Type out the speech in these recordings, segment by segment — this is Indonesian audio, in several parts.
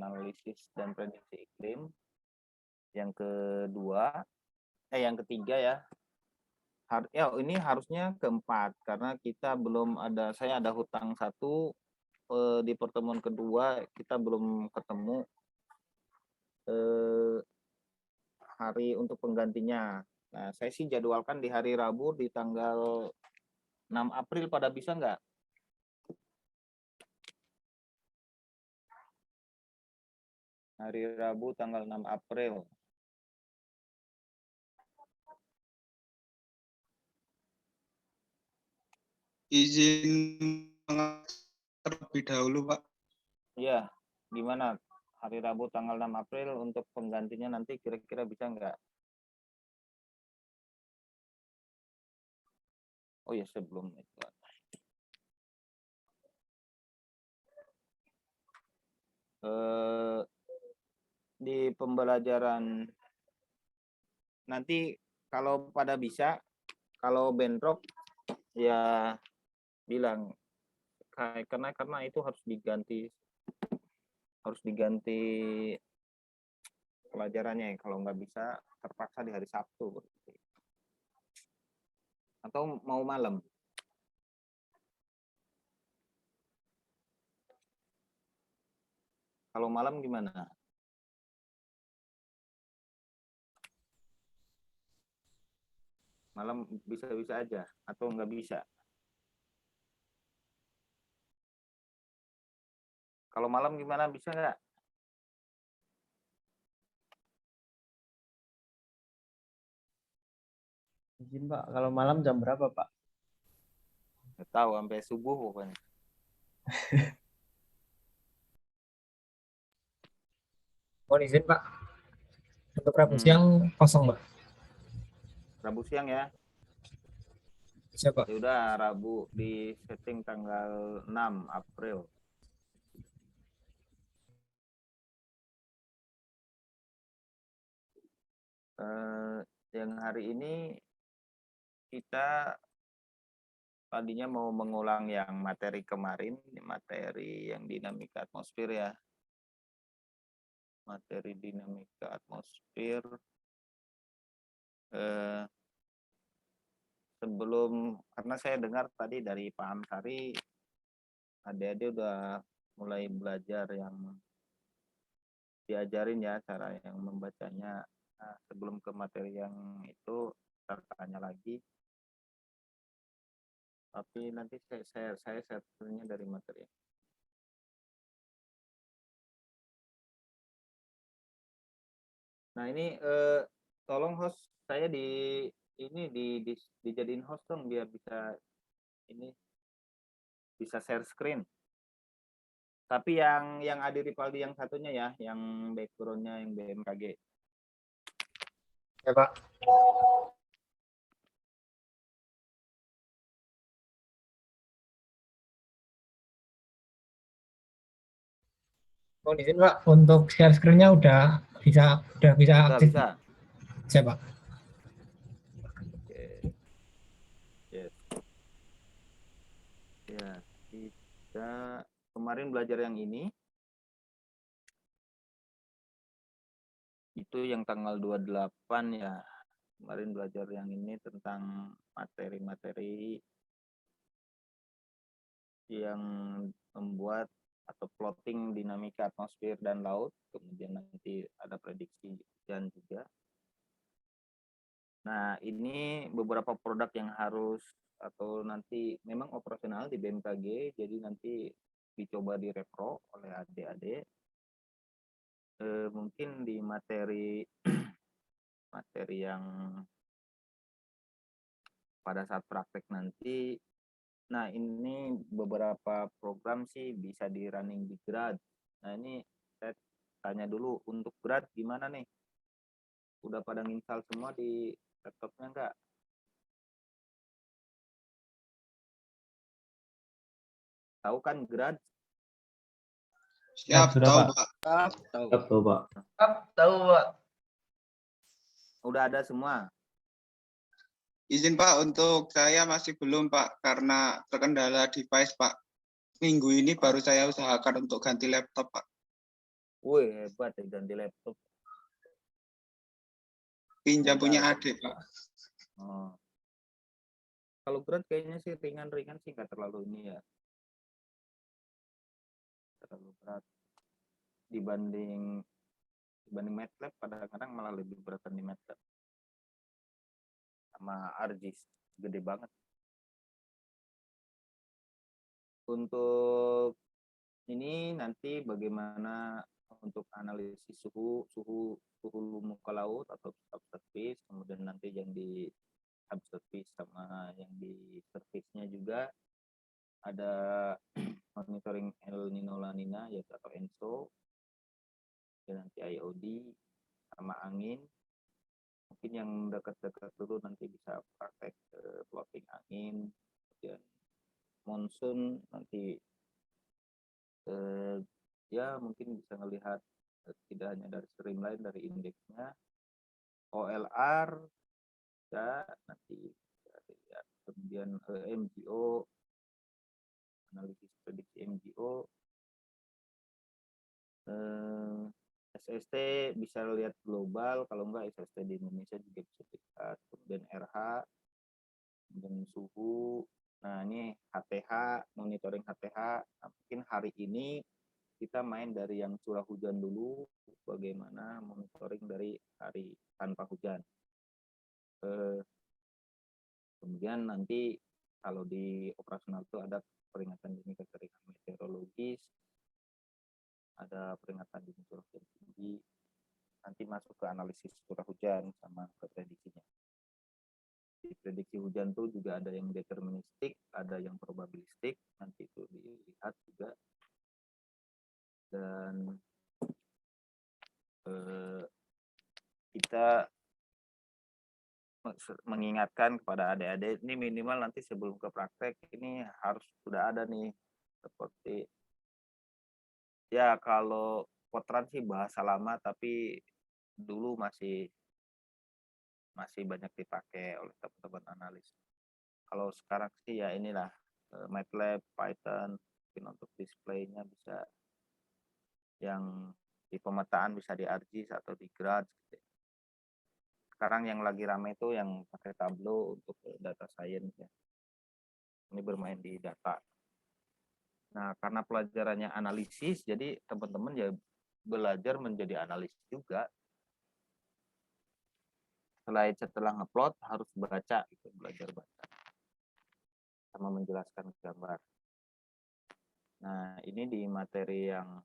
analisis dan prediksi iklim. Yang ketiga ya. Ini harusnya keempat karena kita belum ada, saya ada hutang 1 di pertemuan kedua kita belum ketemu hari untuk penggantinya. Nah, saya sih jadwalkan di hari Rabu di tanggal 6 April pada bisa nggak? Hari Rabu tanggal 6 April. Izin terlebih dahulu, Pak. Iya, gimana? Hari Rabu tanggal 6 April untuk penggantinya nanti kira-kira bisa nggak? Oh ya, sebelum itu. Di pembelajaran nanti kalau pada bisa, kalau bentrok ya bilang karena itu harus diganti pelajarannya. Kalau nggak bisa terpaksa di hari Sabtu atau mau malam. Kalau malam gimana? Malam bisa-bisa aja atau nggak bisa? Kalau malam gimana, bisa nggak? Izin Pak, kalau malam jam berapa Pak? Nggak tahu, sampai subuh pokoknya. Mohon izin Pak, untuk Rabu siang kosong Pak. Rabu siang ya? Bisa Pak. Ya udah, Rabu di setting tanggal 6 April. Yang hari ini kita tadinya mau mengulang yang materi kemarin, materi yang dinamika atmosfer ya. Materi dinamika atmosfer. Sebelum, karena saya dengar tadi dari Pak Amsari, adik-adik udah mulai belajar yang diajarin ya, cara yang membacanya. Nah, sebelum ke materi yang itu, saya tanya lagi. Tapi nanti saya setelahnya dari materi. Nah ini tolong host saya dijadiin host dong biar bisa share screen. Tapi yang Adi Ripaldi yang satunya ya, yang backgroundnya yang BMKG. Ya Pak. Mohon izin Pak, untuk share screen-nya udah bisa aktif. Bisa. Saya Pak. Oke. Yes. Ya, kita kemarin belajar yang ini. Itu yang tanggal 28 ya. Kemarin belajar yang ini tentang materi-materi yang membuat atau plotting dinamika atmosfer dan laut, kemudian nanti ada prediksi hujan juga. Nah, ini beberapa produk yang harus atau nanti memang operasional di BMKG, jadi nanti dicoba direpro oleh adik-adik. Mungkin di materi yang pada saat praktek nanti. Nah, ini beberapa program sih bisa di running di Grad. Nah, ini saya tanya dulu, untuk Grad gimana nih? Udah pada install semua di laptopnya enggak? Tahu kan Grad? Siap, tahu Pak. Tahu Pak. Tahu Pak. Udah ada semua? Izin Pak, untuk saya masih belum Pak, karena terkendala device Pak. Minggu ini baru saya usahakan untuk ganti laptop Pak. Wih, hebat ya ganti laptop. Pinjam punya Bentar. adik, Pak. Oh. Kalau berat kayaknya sih ringan-ringan sih nggak terlalu ini ya. Terlalu berat dibanding MATLAB kadang-kadang malah lebih beratan di MATLAB sama ArcGIS gede banget. Untuk ini nanti bagaimana untuk analisis suhu muka laut atau subsurface, kemudian nanti yang di subsurface sama yang di surface-nya juga ada monitoring El Nino La Nina yaitu atau ENSO, dan nanti IOD sama angin. Mungkin yang dekat-dekat dulu nanti bisa praktek plotting angin, kemudian monsoon nanti ya mungkin bisa melihat tidak hanya dari streamline dari indeksnya, OLR ya nanti bisa dilihat, kemudian MGO, analisis prediksi MGO, SST bisa lihat global, kalau enggak SST di Indonesia juga bisa dilihat, kemudian RH, kemudian suhu. Nah ini HTH, monitoring HTH. Nah, mungkin hari ini kita main dari yang curah hujan dulu, bagaimana monitoring dari hari tanpa hujan. Kemudian nanti kalau di operasional itu ada peringatan dini kekeringan meteorologis, ada peringatan dini curah hujan tinggi, nanti masuk ke analisis curah hujan sama ke prediksinya. Di prediksi hujan tuh juga ada yang deterministik, ada yang probabilistik, nanti itu dilihat juga. Dan kita mengingatkan kepada adik-adik ini minimal nanti sebelum ke praktek ini harus sudah ada nih seperti ya kalau Fortran sih bahasa lama tapi dulu masih banyak dipakai oleh teman-teman analis. Kalau sekarang sih ya inilah MATLAB, Python, mungkin untuk displaynya bisa yang di pemetaan bisa di ArcGIS atau di Grad. Sekarang yang lagi ramai itu yang pakai Tableau untuk data science ya. Ini bermain di data. Nah, karena pelajarannya analisis, jadi teman-teman ya belajar menjadi analis juga. Setelah ngeplot harus baca, gitu, belajar baca, sama menjelaskan gambar. Nah, ini di materi yang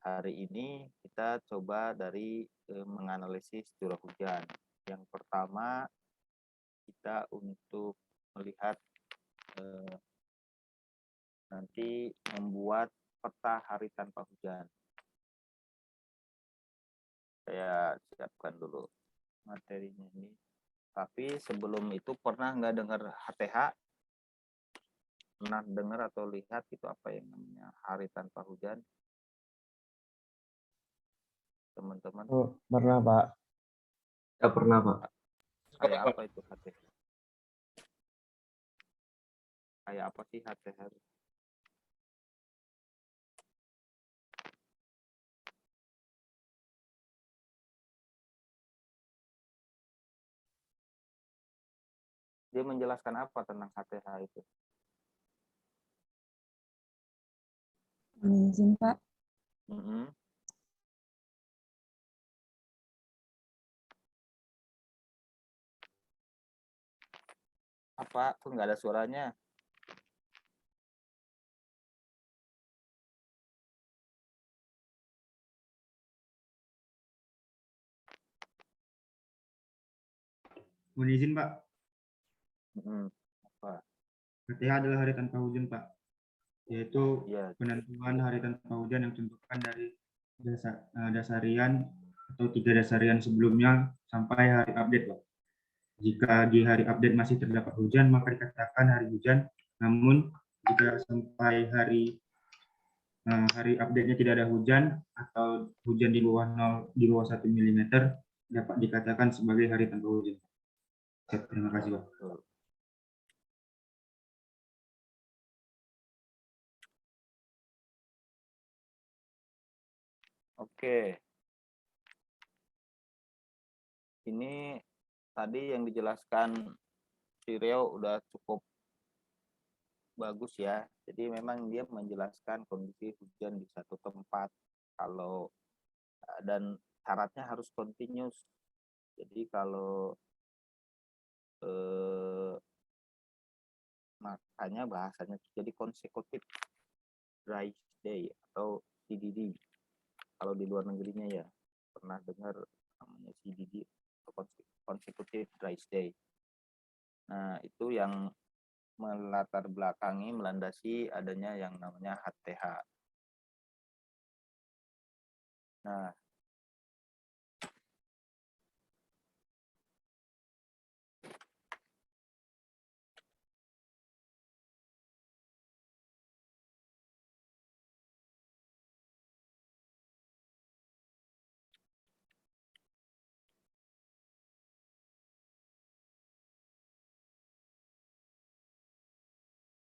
hari ini kita coba dari menganalisis curah hujan. Yang pertama kita untuk melihat nanti membuat peta hari tanpa hujan. Saya siapkan dulu materinya ini. Tapi sebelum itu pernah nggak dengar HTH? Pernah dengar atau lihat itu apa yang namanya hari tanpa hujan? Teman-teman? Oh, pernah Pak. Ya pernah, Pak. Kayak apa itu HTH? Kayak apa sih HTH? Dia menjelaskan apa tentang HTH itu? Izin Pak. Apa? Tuh nggak ada suaranya. Mohon izin Pak, Apa? HTH adalah hari tanpa hujan Pak, yaitu Ya, penentuan hari tanpa hujan yang ditentukan dari dasarian atau 3 dasarian sebelumnya sampai hari update Pak. Jika di hari update masih terdapat hujan, maka dikatakan hari hujan. Namun jika sampai hari update-nya tidak ada hujan atau hujan di bawah 1 mm dapat dikatakan sebagai hari tanpa hujan. Terima kasih Pak. Oke. Ini tadi yang dijelaskan si Rio udah cukup bagus ya. Jadi memang dia menjelaskan kondisi hujan di satu tempat. Kalau dan syaratnya harus continuous. Jadi kalau makanya bahasanya jadi consecutive dry day atau CDD. Kalau di luar negerinya ya pernah dengar namanya CDD atau consecutive dry day. Nah, itu yang melatar belakangi melandasi adanya yang namanya HTH. Nah,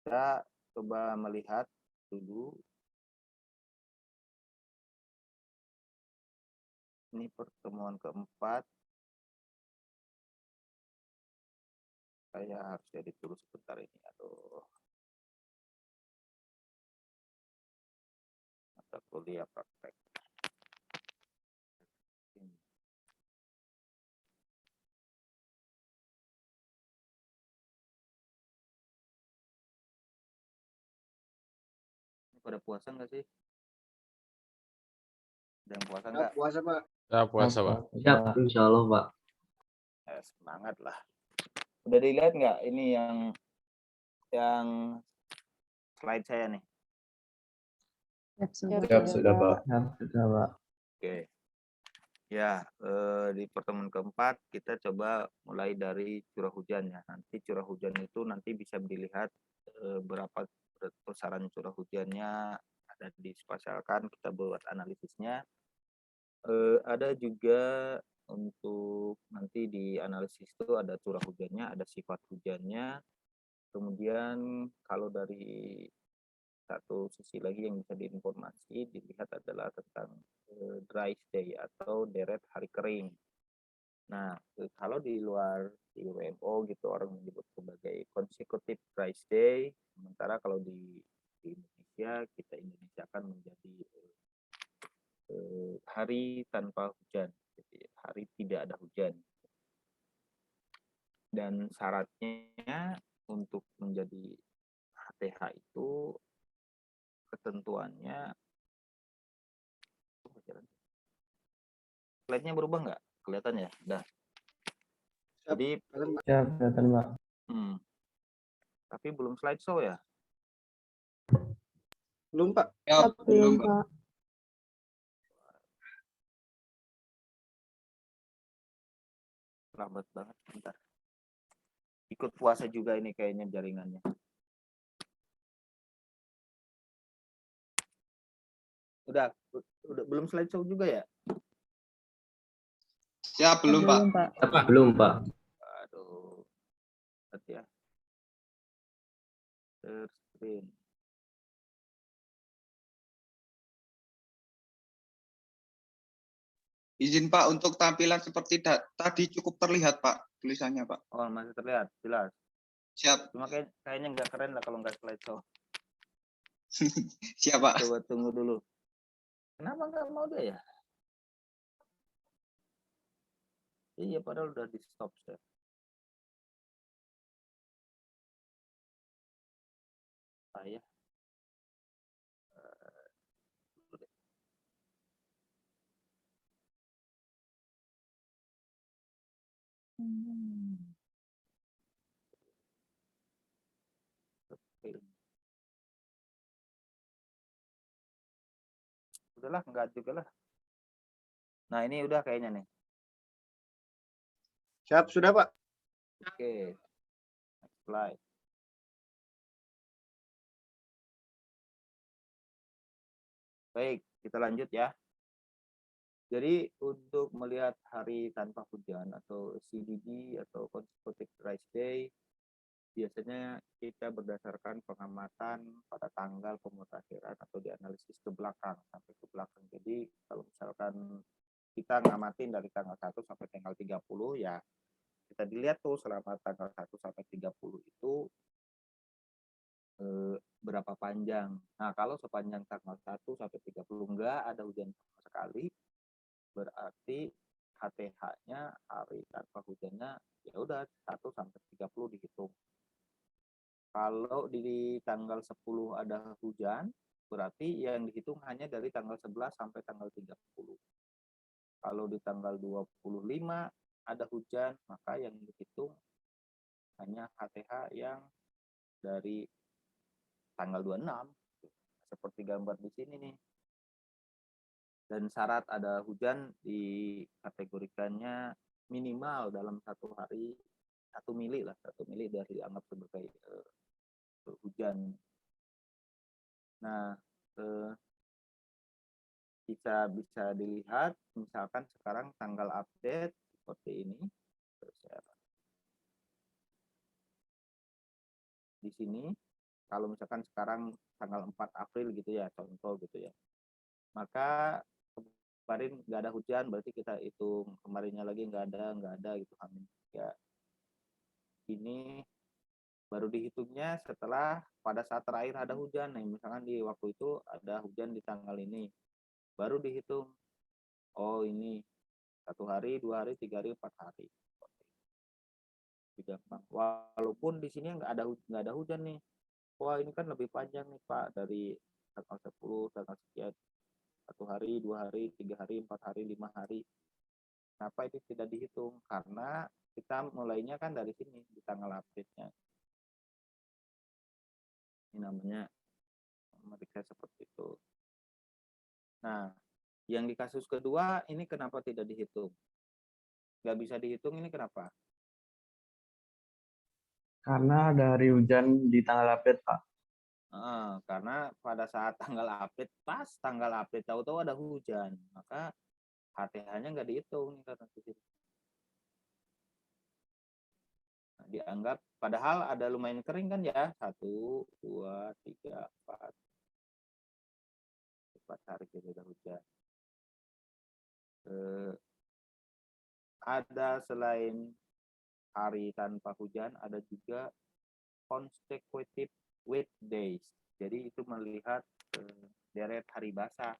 kita coba melihat dulu. Ini pertemuan keempat. Saya harus edit dulu sebentar ini. Aduh. Mata kuliah praktek. Ini pada puasa nggak sih? Ada yang puasa nggak? Puasa, Pak. Ya, puasa, Pak. Siap, insya Allah, Pak. Semangat lah. Udah dilihat nggak ini yang slide saya nih? Siap, sudah, Pak. Sudah, Pak. Oke. Ya, di pertemuan keempat kita coba mulai dari curah hujan ya. Nanti curah hujan itu nanti bisa dilihat berapa besaran curah hujannya ada dispasialkan, kita buat analisisnya. Ada juga untuk nanti di analisis itu ada curah hujannya, ada sifat hujannya. Kemudian kalau dari satu sisi lagi yang bisa diinformasi dilihat adalah tentang dry day atau deret hari kering. Nah, kalau di luar di WMO gitu orang menyebut sebagai consecutive dry day, sementara kalau di Indonesia kita Indonesiakan menjadi hari tanpa hujan, jadi hari tidak ada hujan. Dan syaratnya untuk menjadi HTH itu ketentuannya, slide-nya berubah nggak? Kelihatan ya? Udah. Jadi, Siap, kelihatan, Pak. tapi belum slideshow ya? Belum, Pak. Ya, belum, Pak. Lambat banget, bentar. Ikut puasa juga ini kayaknya jaringannya. Udah belum slideshow juga ya? Siap, belum, Pak. Belum, Pak. Aduh. Hati ya. Share screen. Izin, Pak, untuk tampilan seperti tadi cukup terlihat, Pak, tulisannya, Pak. Oh, masih terlihat, jelas. Siap. Cuma kayaknya nggak keren lah kalau nggak slideshow. Siap, Pak. Coba tunggu dulu. Kenapa nggak mau dia ya? Iya, padahal udah di stop share. Saya. Udahlah, enggak juga lah. Nah, ini udah kayaknya nih. Siap, sudah, Pak. Oke. Next slide. Baik, kita lanjut ya. Jadi untuk melihat hari tanpa hujan atau CDD atau consecutive dry day, biasanya kita berdasarkan pengamatan pada tanggal pemutakhiran atau dianalisis ke belakang sampai ke belakang. Jadi kalau misalkan kita ngamatin dari tanggal 1 sampai tanggal 30 ya kita dilihat tuh selama tanggal 1 sampai 30 itu berapa panjang. Nah, kalau sepanjang tanggal 1 sampai 30 enggak ada hujan sama sekali, berarti HTH-nya hari tanpa hujannya ya udah 1 sampai 30 dihitung. Kalau di tanggal 10 ada hujan, berarti yang dihitung hanya dari tanggal 11 sampai tanggal 30. Kalau di tanggal 25 ada hujan, maka yang dihitung hanya HTH yang dari tanggal 26. Seperti gambar di sini nih. Dan syarat ada hujan dikategorikannya minimal dalam 1 hari 1 mili lah, 1 mili dari dianggap sebagai hujan. Nah, bisa dilihat misalkan sekarang tanggal update seperti ini. Di sini kalau misalkan sekarang tanggal 4 April gitu ya, contoh gitu ya. Maka kemarin nggak ada hujan, berarti kita hitung kemarinnya lagi nggak ada gitu ya. Ini baru dihitungnya setelah pada saat terakhir ada hujan. Nah, misalkan di waktu itu ada hujan di tanggal ini, baru dihitung. Oh ini 1 hari, 2 hari, 3 hari, 4 hari. Gampang. Walaupun di sini nggak ada hujan nih. Wah ini kan lebih panjang nih Pak, dari tanggal 10, tanggal sekian, 1 hari, 2 hari, 3 hari, 4 hari, 5 hari. Kenapa itu tidak dihitung? Karena kita mulainya kan dari sini, di tanggal update-nya. Ini namanya mereka seperti itu. Nah, yang di kasus kedua ini kenapa tidak dihitung? Nggak bisa dihitung ini kenapa? Karena ada hari hujan di tanggal update, Pak. Karena pada saat tanggal update, pas tanggal update tahu-tahu ada hujan, maka HTH-nya nggak dihitung nih karena itu. Nah, dianggap padahal ada lumayan kering kan ya, 1, 2, 3, 4 hari tidak ada hujan. Ada selain hari tanpa hujan, ada juga consecutive wet days. Jadi itu melihat deret hari basah.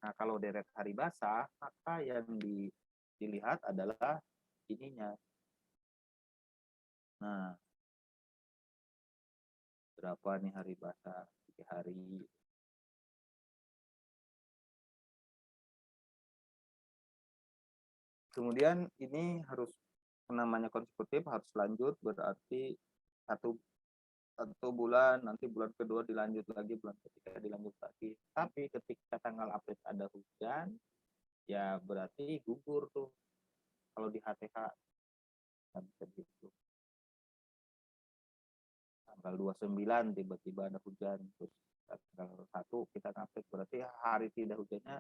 Nah, kalau deret hari basah, maka yang dilihat adalah ininya. Nah, berapa nih hari basah? 3 hari. Kemudian ini harus namanya konsekutif, harus lanjut, berarti satu bulan, nanti bulan kedua dilanjut lagi, bulan ketiga dilanjut lagi. Tapi ketika tanggal update ada hujan, ya berarti gugur tuh. Kalau di HTH nggak bisa gitu. Tanggal 29 tiba-tiba ada hujan, terus tanggal 1 kita update, berarti hari tidak hujannya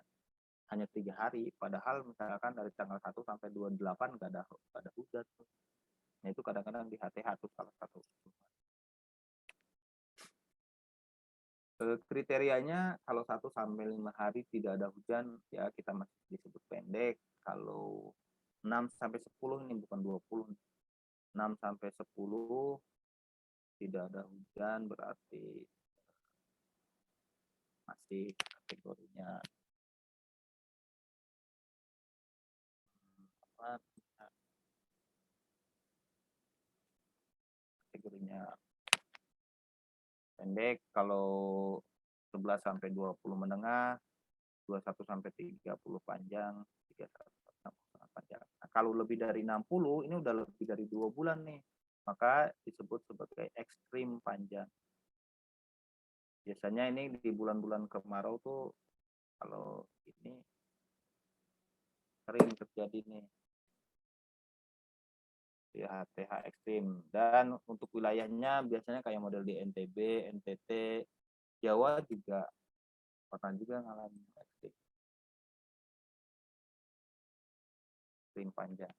hanya 3 hari, padahal misalkan dari tanggal 1 sampai 28 nggak ada hujan. Nah itu kadang-kadang di HTH tuh salah satu. Kriterianya kalau 1 sampai 5 hari tidak ada hujan ya kita masih disebut pendek. Kalau 6 sampai 10 ini bukan 20. 6 sampai 10 tidak ada hujan berarti masih kategorinya pendek. Kalau 11 sampai 20 menengah, 21 sampai 30 panjang, 31 sampai panjang. Nah, kalau lebih dari 60 ini udah lebih dari 2 bulan nih, maka disebut sebagai ekstrim panjang. Biasanya ini di bulan-bulan kemarau tuh kalau ini sering terjadi nih ya HTH ekstrim. Dan untuk wilayahnya biasanya kayak model di NTB, NTT, Jawa juga pernah juga ngalamin ekstrim panjang.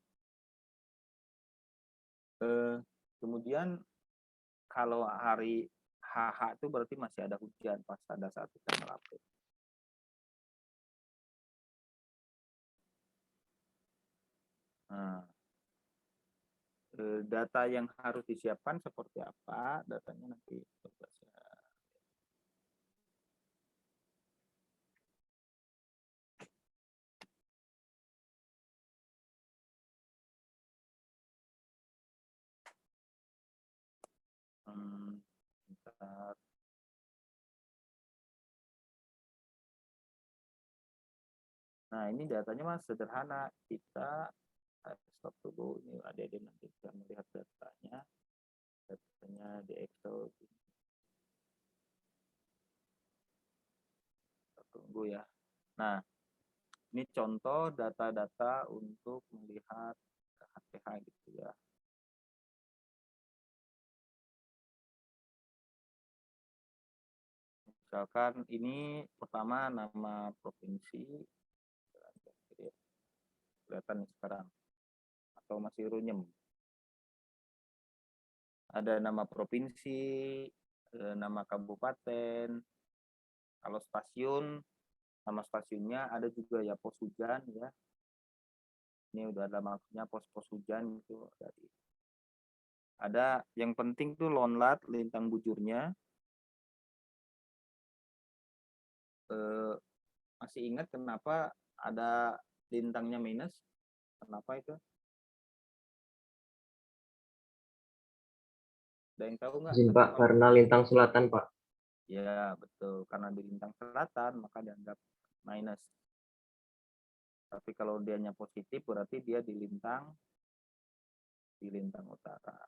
Kemudian kalau hari HH itu berarti masih ada hujan pas pada saat kita ngelapis. Nah, data yang harus disiapkan seperti apa? Datanya nanti coba saya. Bentar. Nah, ini datanya mas sederhana. Kita stop dulu. Ini adik-adik nanti bisa melihat datanya. Datanya di Excel. Kita tunggu ya. Nah, ini contoh data-data untuk melihat HTH gitu ya. Misalkan ini pertama nama provinsi, kelihatan nih sekarang, atau masih runyem. Ada nama provinsi, nama kabupaten, kalau stasiun, nama stasiunnya ada juga ya pos hujan ya. Ini udah ada maksudnya pos-pos hujan itu dari. Ada yang penting tuh lonlat lintang bujurnya. Masih ingat kenapa ada lintangnya minus? Kenapa itu? Ada yang tahu nggak? Izin Pak, karena lintang selatan Pak. Ya betul, karena di lintang selatan maka dianggap minus. Tapi kalau dianya positif berarti dia di lintang utara.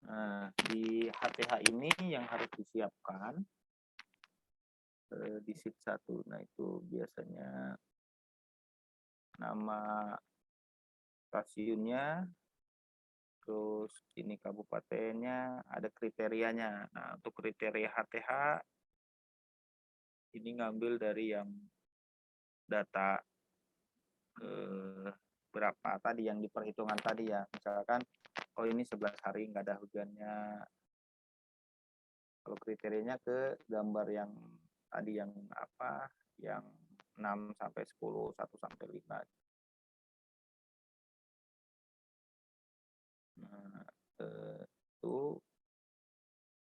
Nah, di HTH ini yang harus disiapkan di sheet 1. Nah, itu biasanya nama stasiunnya, terus ini kabupatennya, ada kriterianya. Nah, untuk kriteria HTH ini ngambil dari yang data berapa tadi yang diperhitungan tadi ya. Misalkan oh ini 11 hari nggak ada hujannya. Kalau kriterianya ke gambar yang tadi yang apa? Yang 6 sampai 10, 1 sampai 5. Nah, itu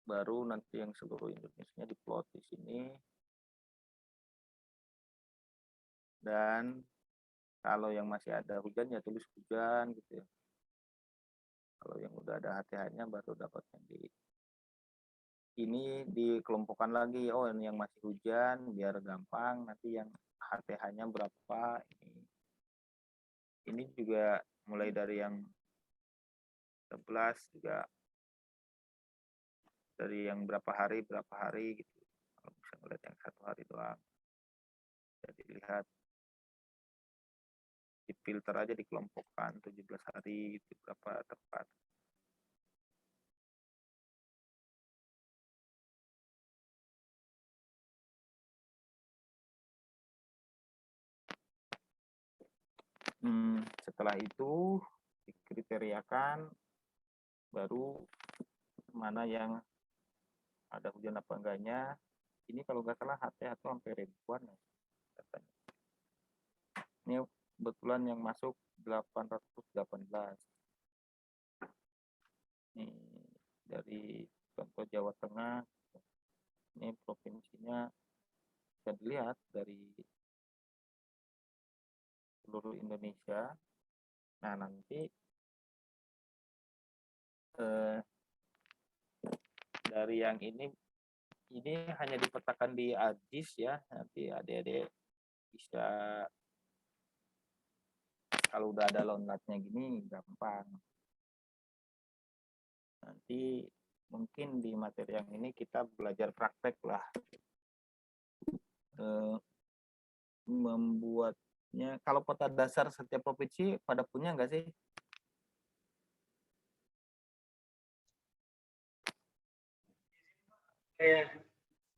baru nanti yang seluruh Indonesia diplot di sini. Dan kalau yang masih ada hujan ya tulis hujan gitu ya. Kalau yang udah ada HTH-nya baru dapat yang di ini dikelompokkan lagi. Oh, ini yang masih hujan biar gampang. Nanti yang HTH-nya berapa ini juga mulai dari yang 11 juga dari yang berapa hari gitu. Kalau bisa ngeliat yang 1 hari doang. Jadi lihat di filter aja dikelompokkan 17 hari itu berapa tepat. Setelah itu dikriteriakan baru mana yang ada hujan apa enggaknya. Ini kalau nggak salah HTH itu sampai ribuan ya katanya. Ini kebetulan yang masuk 818. Ini dari contoh Jawa Tengah. Ini provinsinya bisa dilihat dari seluruh Indonesia. Nah, nanti dari yang ini hanya dipetakan di ARGIS ya. Nanti adik-adik bisa kalau udah ada lonlatnya gini gampang. Nanti mungkin di materi yang ini kita belajar praktek lah. Membuatnya, kalau peta dasar setiap provinsi pada punya nggak sih?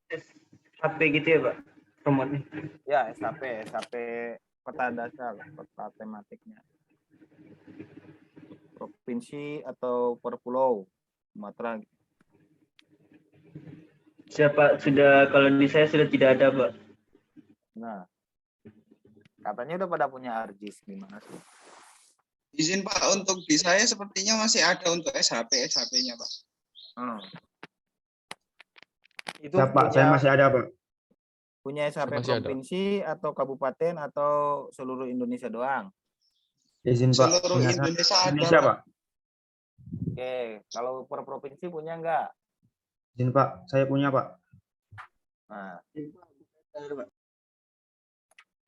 SHP gitu ya Pak, remote-nya. Ya, SHP peta dasar, peta tematiknya. provinsi atau per pulau Sumatera? Siapa sudah, kalau di saya sudah tidak ada, Pak. Nah, katanya udah pada punya ARJIS, gimana sih? Izin Pak, untuk di saya sepertinya masih ada untuk SHP-nya Pak. Itu Siap, Pak, saya masih ada, Pak. punya SHP Masih ada. provinsi atau kabupaten atau seluruh Indonesia doang? Izin, Pak. Seluruh Punya Indonesia ada, Indonesia, Pak. Pak. Oke, kalau per provinsi punya enggak? Izin, Pak. Saya punya, Pak. Nah,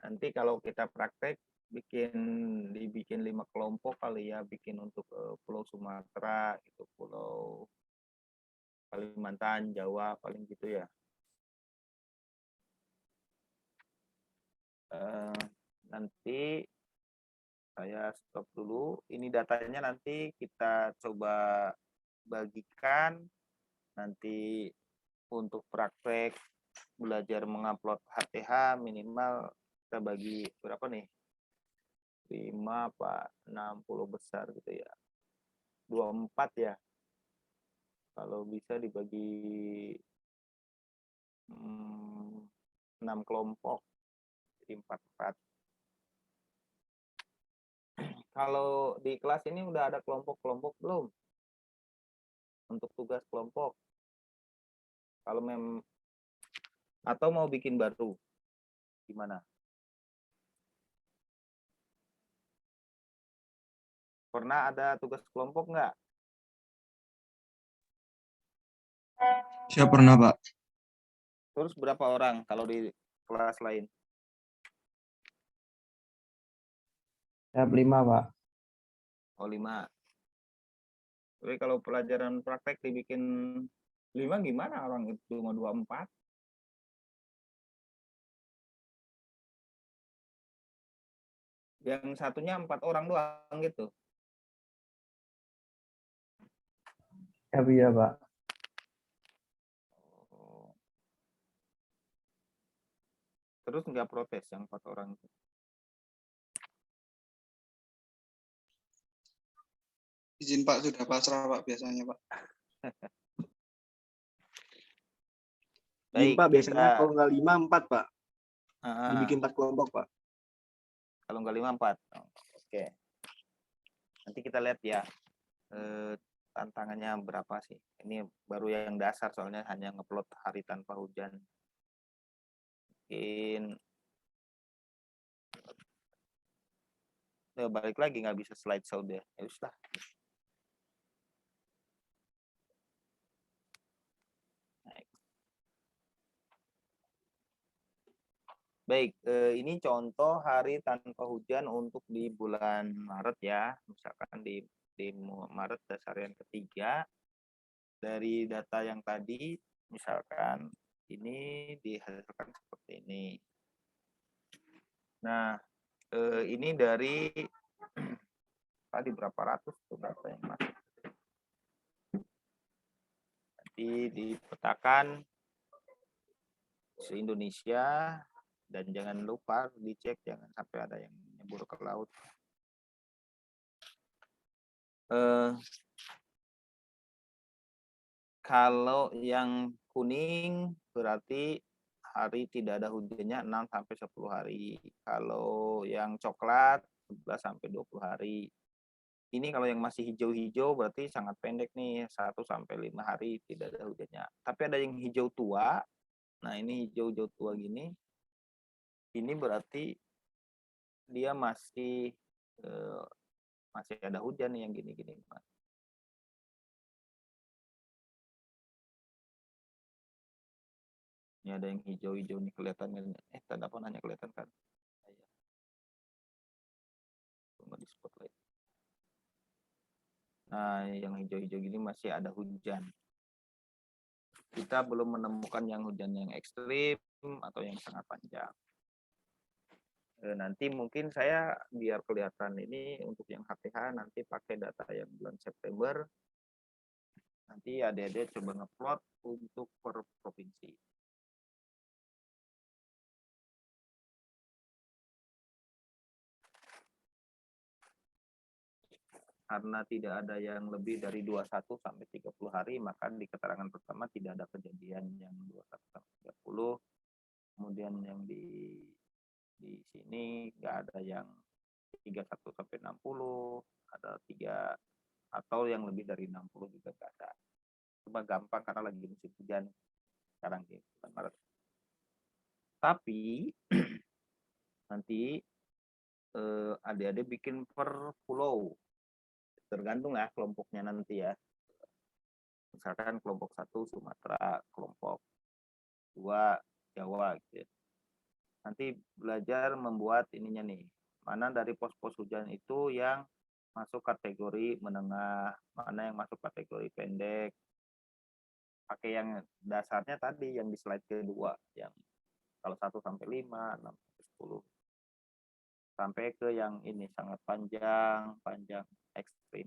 nanti kalau kita praktek dibikin 5 kelompok kali ya, bikin untuk Pulau Sumatera, itu Pulau Kalimantan, Jawa, paling gitu ya. Nanti saya stop dulu. Ini datanya nanti kita coba bagikan. Nanti untuk praktek belajar mengupload HTH minimal kita bagi berapa nih? 5 apa 60 besar gitu ya. 24 ya. Kalau bisa dibagi 6 kelompok. Jadi 4. Kalau di kelas ini udah ada kelompok-kelompok belum? Untuk tugas kelompok. Kalau atau mau bikin baru? Gimana? Pernah ada tugas kelompok nggak? Saya pernah Pak. Terus berapa orang kalau di kelas lain? Saya 5, Pak. Oh, 5. Tapi kalau pelajaran praktek dibikin 5 gimana? Orang itu cuma 24. Yang satunya 4 orang doang gitu. Ya, iya, Pak. Oh. Terus nggak protes yang 4 orang itu? Izin Pak, sudah pasrah Pak biasanya Pak. Baik, Pak, biasanya kita, kalau nggak 5, 4, Pak. ah, Dibikin 4 kelompok, Pak. kalau nggak 5, 4. Oh, oke. Nanti kita lihat ya tantangannya berapa sih. Ini baru yang dasar soalnya hanya ngupload hari tanpa hujan. Mungkin balik lagi nggak bisa slideshow deh. Ya sudah. Baik, ini contoh hari tanpa hujan untuk di bulan Maret ya. Misalkan di Maret dasarian ketiga. Dari data yang tadi, misalkan ini dihasilkan seperti ini. Nah, ini dari tadi berapa ratus tuh data yang masuk. Nanti dipetakan se-Indonesia. Dan jangan lupa dicek, jangan sampai ada yang nyebur ke laut. Kalau yang kuning berarti hari tidak ada hujannya 6 sampai 10 hari. Kalau yang coklat 11 sampai 20 hari. Ini kalau yang masih hijau-hijau berarti sangat pendek nih, 1 sampai 5 hari tidak ada hujannya. Tapi ada yang hijau tua. Nah, ini hijau-hijau tua gini. Ini berarti dia masih ada hujan nih yang gini-gini. Ini ada yang hijau-hijau nih kelihatan. Tanda panahnya kelihatan kan? Cuma di spotlight. Nah, yang hijau-hijau gini masih ada hujan. Kita belum menemukan yang hujan yang ekstrim atau yang sangat panjang. Nanti mungkin saya biar kelihatan ini untuk yang HTH nanti pakai data yang bulan September. Nanti adik-adik coba ngeplot untuk per provinsi. karena tidak ada yang lebih dari 21 sampai 30 hari, maka di keterangan pertama tidak ada kejadian yang 21 sampai 30. Kemudian yang di sini nggak ada yang 31 sampai 60, ada 3 atau yang lebih dari 60 juga nggak ada. Cuma gampang karena lagi musim hujan sekarang di bulan Maret. Tapi nanti adik-adik bikin per pulau, tergantung ya kelompoknya nanti ya. Misalkan kelompok 1 Sumatera, kelompok 2 Jawa gitu ya. Nanti belajar membuat ininya nih, mana dari pos-pos hujan itu yang masuk kategori menengah, mana yang masuk kategori pendek. Pakai yang dasarnya tadi yang di slide kedua, yang kalau 1 sampai 5, 6 sampai 10. Sampai ke yang ini sangat panjang ekstrim.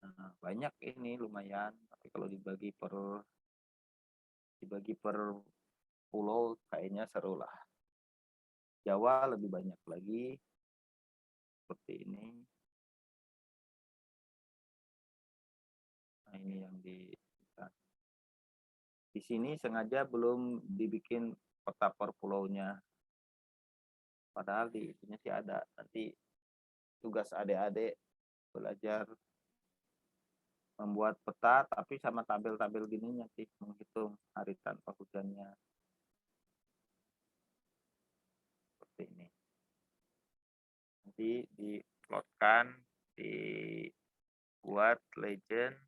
Nah, banyak ini lumayan, tapi kalau dibagi per pulau kayaknya seru lah. Jawa lebih banyak lagi seperti ini. Nah, ini yang di sini sengaja belum dibikin peta per pulaunya. Padahal di itunya sih ada. Nanti tugas adik-adik belajar membuat peta tapi sama tabel-tabel gininya sih, menghitung hari tanpa hujannya. Seperti ini. Nanti diplotkan, dibuat legend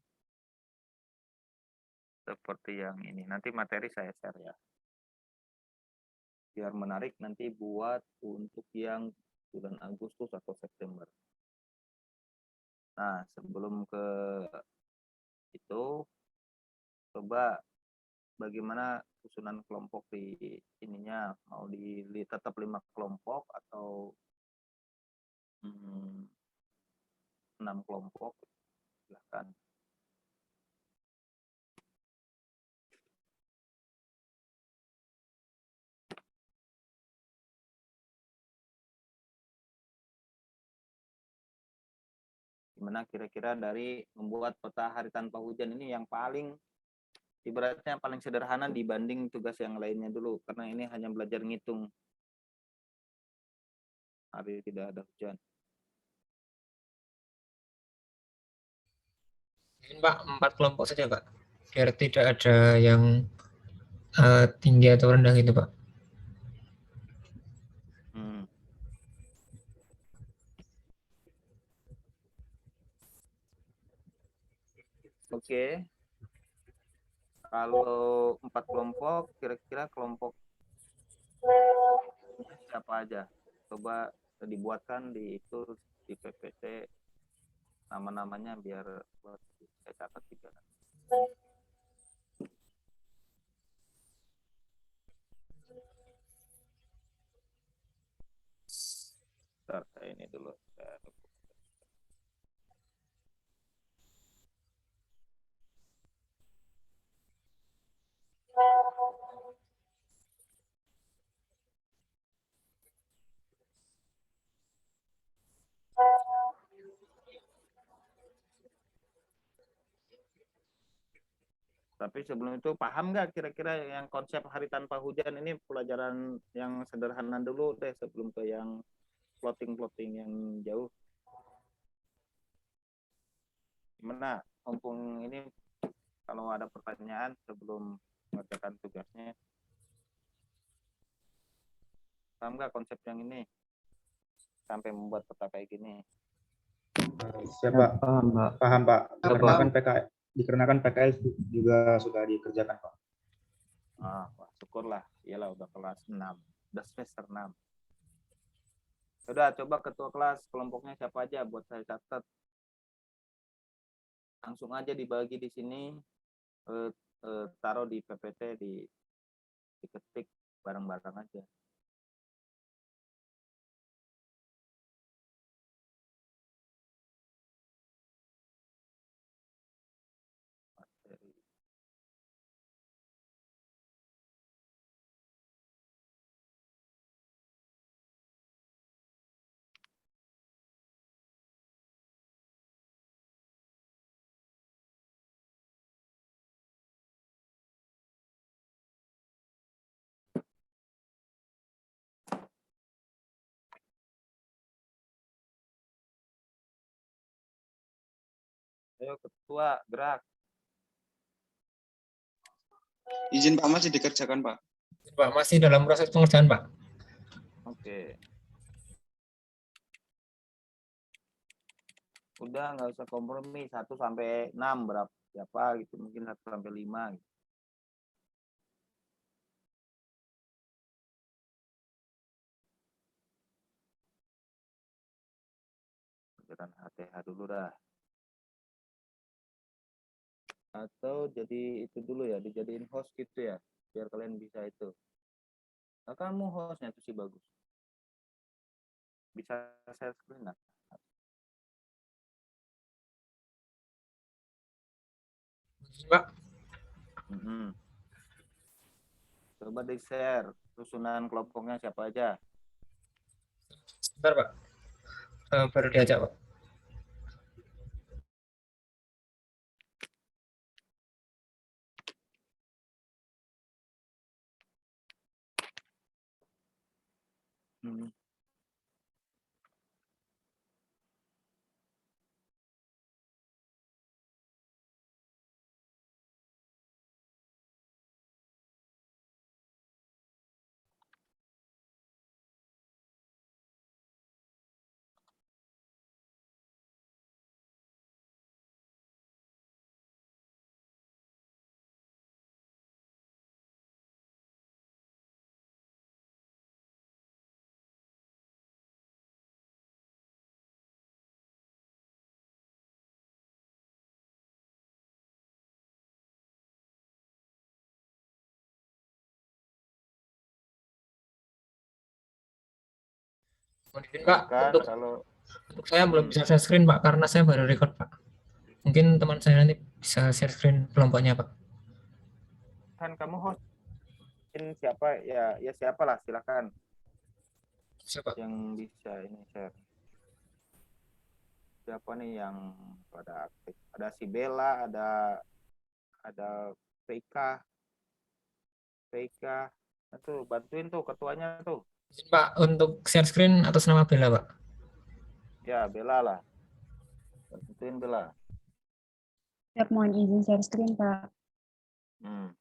seperti yang ini. Nanti materi saya share ya. Biar menarik nanti buat untuk yang bulan Agustus atau September. Nah, sebelum ke itu, coba bagaimana susunan kelompok di ininya, mau tetap 5 kelompok atau 6 kelompok, silahkan. Gimana kira-kira dari membuat peta hari tanpa hujan ini yang paling ibaratnya paling sederhana dibanding tugas yang lainnya dulu, karena ini hanya belajar ngitung hari tidak ada hujan. Mungkin Pak 4 kelompok saja Pak, biar tidak ada yang tinggi atau rendah gitu Pak. Oke. Kalau 4 kelompok, kira-kira kelompok siapa aja? Coba dibuatkan di PPT nama-namanya biar saya catat juga. Bentar, saya ini dulu. Tapi sebelum itu paham nggak kira-kira yang konsep hari tanpa hujan ini, pelajaran yang sederhana dulu deh sebelum ke yang plotting yang jauh. Gimana? Mumpung ini kalau ada pertanyaan sebelum mengerjakan tugasnya. Paham nggak konsep yang ini? Sampai membuat peta kayak gini. Siapa? Paham Pak. Dikarenakan PKL juga sudah dikerjakan Pak. Wah, syukurlah. Iyalah udah kelas 6. Udah semester 6. Udah, coba ketua kelas kelompoknya siapa aja buat saya catat. Langsung aja dibagi di sini, taruh di PPT, diketik bareng-bareng aja. Ayo ketua gerak. Izin Pak, masih dikerjakan Pak. Pak, masih dalam proses pengerjaan, Pak. Oke. Udah nggak usah kompromi 1 sampai 6 berapa siapa gitu, mungkin 1 sampai 5 gitu. Jangan HTH dulu dah. Atau jadi itu dulu ya, dijadiin host gitu ya, biar kalian bisa itu. Nah, kamu hostnya tuh sih bagus. Bisa share screen lah. Pak, Mm-mm. Coba di share susunan kelompoknya siapa aja. sebentar, Pak. Baru diajak, Pak. Hmm. Mohon izin, Pak, Kan untuk kalau saya belum bisa share screen, Pak, karena saya baru record, Pak. Mungkin teman saya nanti bisa share screen kelompoknya, Pak. kan kamu hostin siapa ya, ya siapa lah silakan Siapa? yang bisa ini share. Siapa nih yang pada aktif? Ada si Bella, ada PK, tuh bantuin tuh ketuanya tuh. Izin, Pak, untuk share screen atas nama Bella, Pak. Ya Bella lah, bantuin Bella. Siap, mohon izin share screen, Pak. Hmm.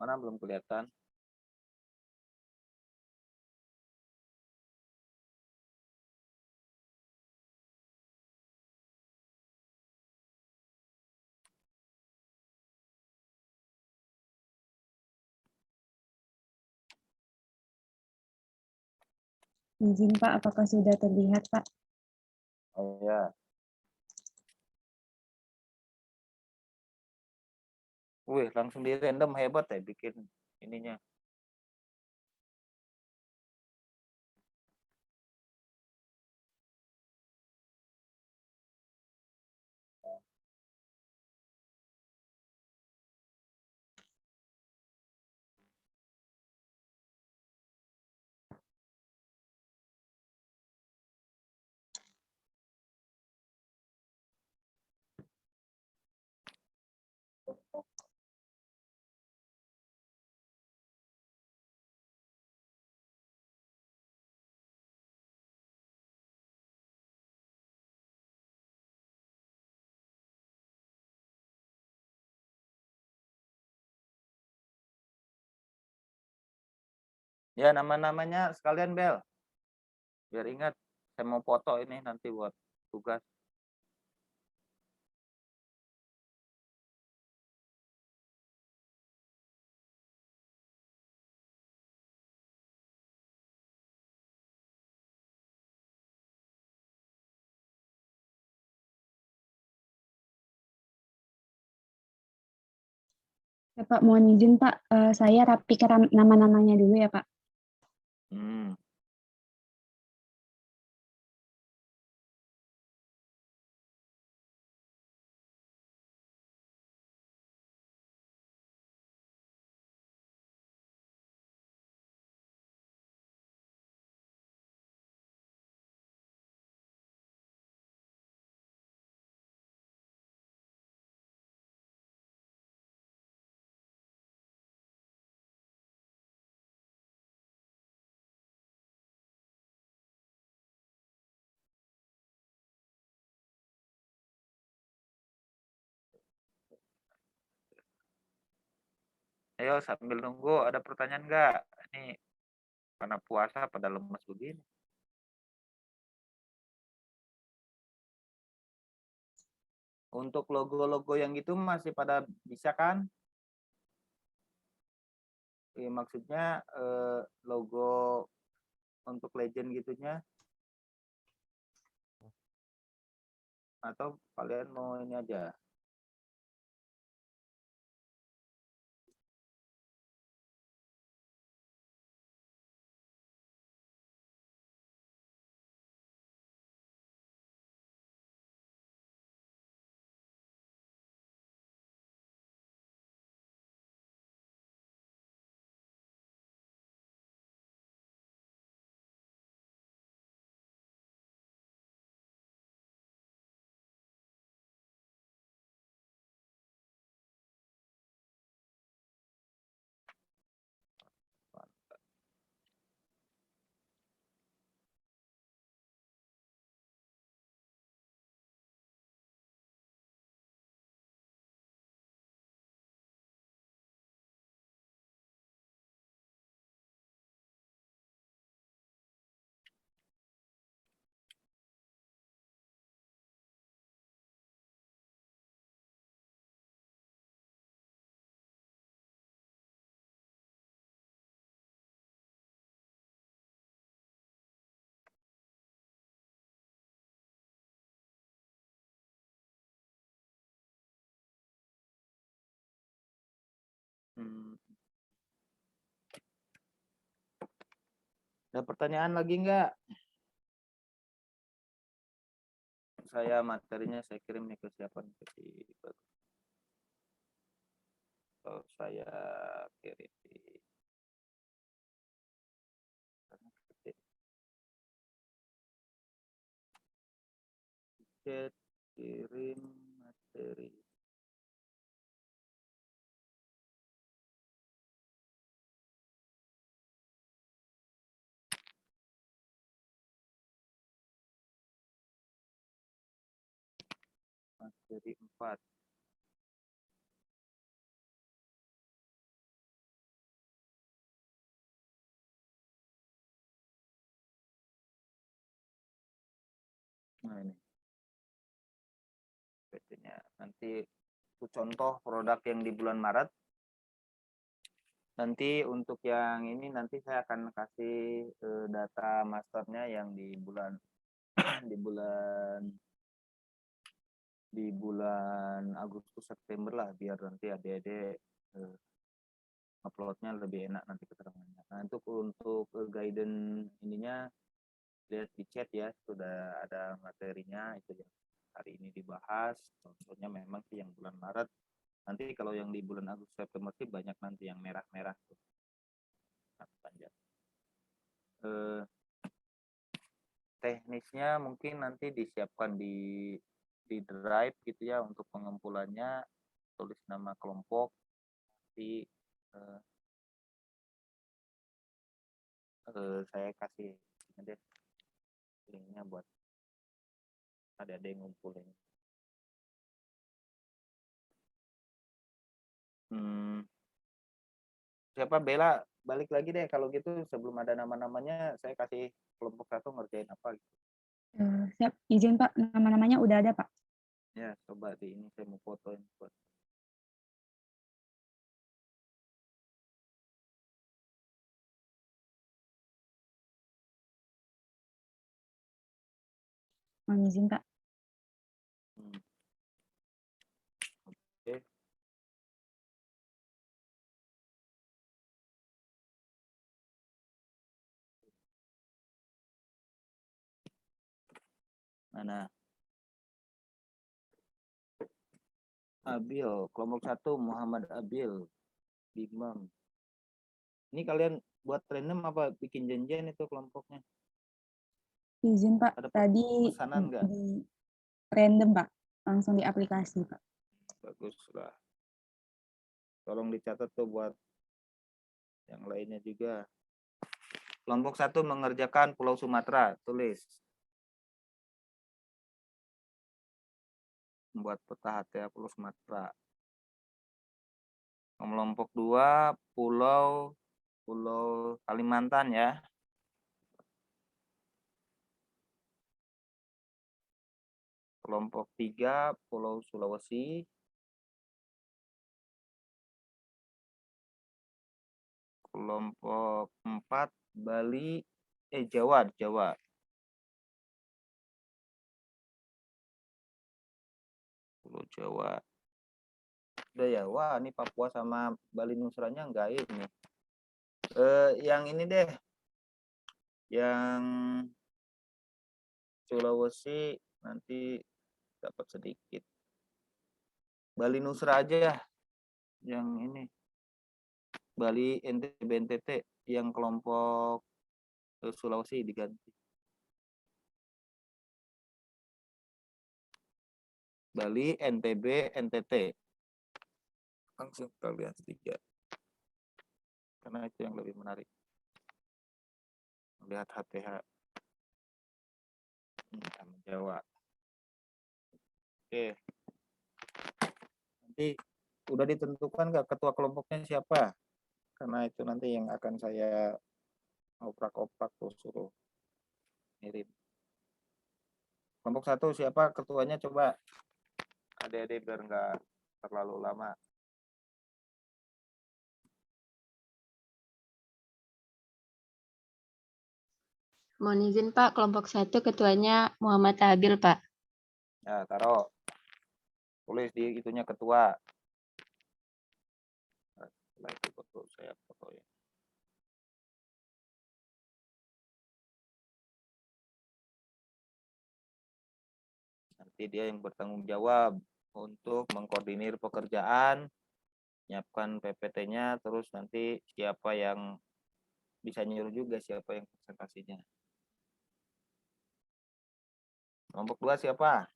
Mana belum kelihatan? Izin, Pak, apakah sudah terlihat, Pak? Oh ya. Wih, langsung di random, hebat ya bikin ininya. Ya nama-namanya sekalian Bel. Biar ingat, saya mau foto ini nanti buat tugas. Ya, Pak, mohon izin, Pak. Saya rapikan nama-namanya dulu ya, Pak. Hmm. Ayo sambil nunggu, ada pertanyaan nggak? Ini karena puasa pada lemes begini. Untuk logo-logo yang gitu masih pada bisa kan? Maksudnya logo untuk legend gitunya, atau kalian mau ini aja? Ada pertanyaan lagi nggak? Saya materinya saya kirim nih ke siapa nih, atau saya kirim di chat, kirim materi. Materi 4. Nah ini PT-nya. Nanti itu contoh produk yang di bulan Maret. Nanti untuk yang ini nanti saya akan kasih data masternya yang di bulan di bulan Agustus September lah, biar nanti adik-adik uploadnya lebih enak nanti keterangannya. Nah untuk guidance ininya lihat di chat ya, sudah ada materinya itu yang hari ini dibahas. Contohnya memang sih yang bulan Maret. Nanti kalau yang di bulan Agustus September sih banyak nanti yang merah-merah tuh. Panjang. Teknisnya mungkin nanti disiapkan di drive gitu ya untuk pengumpulannya, tulis nama kelompok di saya kasih deh linknya buat ada yang ngumpulin. Siapa Bella balik lagi deh kalau gitu, sebelum ada nama-namanya saya kasih kelompok satu ngerjain apa gitu. Siap, izin Pak, nama-namanya udah ada Pak. Ya coba di ini saya mau fotoin buat. Mohon izin Pak. Oke. Mana? Abil, kelompok 1 Muhammad Abil, Bimam. Ini kalian buat random apa bikin janjian itu kelompoknya? Izin Pak, Ada tadi pesanan nggak? di random Pak, langsung di aplikasi Pak. Bagus lah. Tolong dicatat tuh buat yang lainnya juga. Kelompok 1 mengerjakan Pulau Sumatera, tulis. Membuat peta HTA Pulau Sumatera. Kelompok 2 Pulau Kalimantan ya. Kelompok 3 Pulau Sulawesi. Kelompok 4 Bali, Jawa. Pulau Jawa. Udah ya, wah ini Papua sama Bali Nusranya enggak ini. Yang ini deh, yang Sulawesi nanti dapat sedikit. Bali Nusra aja ya, yang ini. Bali NTB NTT, yang kelompok Sulawesi diganti. Bali NTB NTT. Langsung kita lihat 3. Karena itu yang lebih menarik. Lihat HTH. Sama Jawa. Oke. Nanti udah ditentukan nggak ketua kelompoknya siapa? Karena itu nanti yang akan saya oprak-oprak tuh suruh ngirim. Kelompok 1 siapa ketuanya, coba adik-adik biar nggak terlalu lama. Mohon izin Pak, kelompok 1 ketuanya Muhammad Habil Pak. Ya, taruh. Tulis di itunya ketua. Setelah itu foto saya fotoin. Nanti dia yang bertanggung jawab untuk mengkoordinir pekerjaan, menyiapkan PPT-nya, terus nanti siapa yang bisa nyuruh juga siapa yang presentasinya. Kelompok 2 siapa?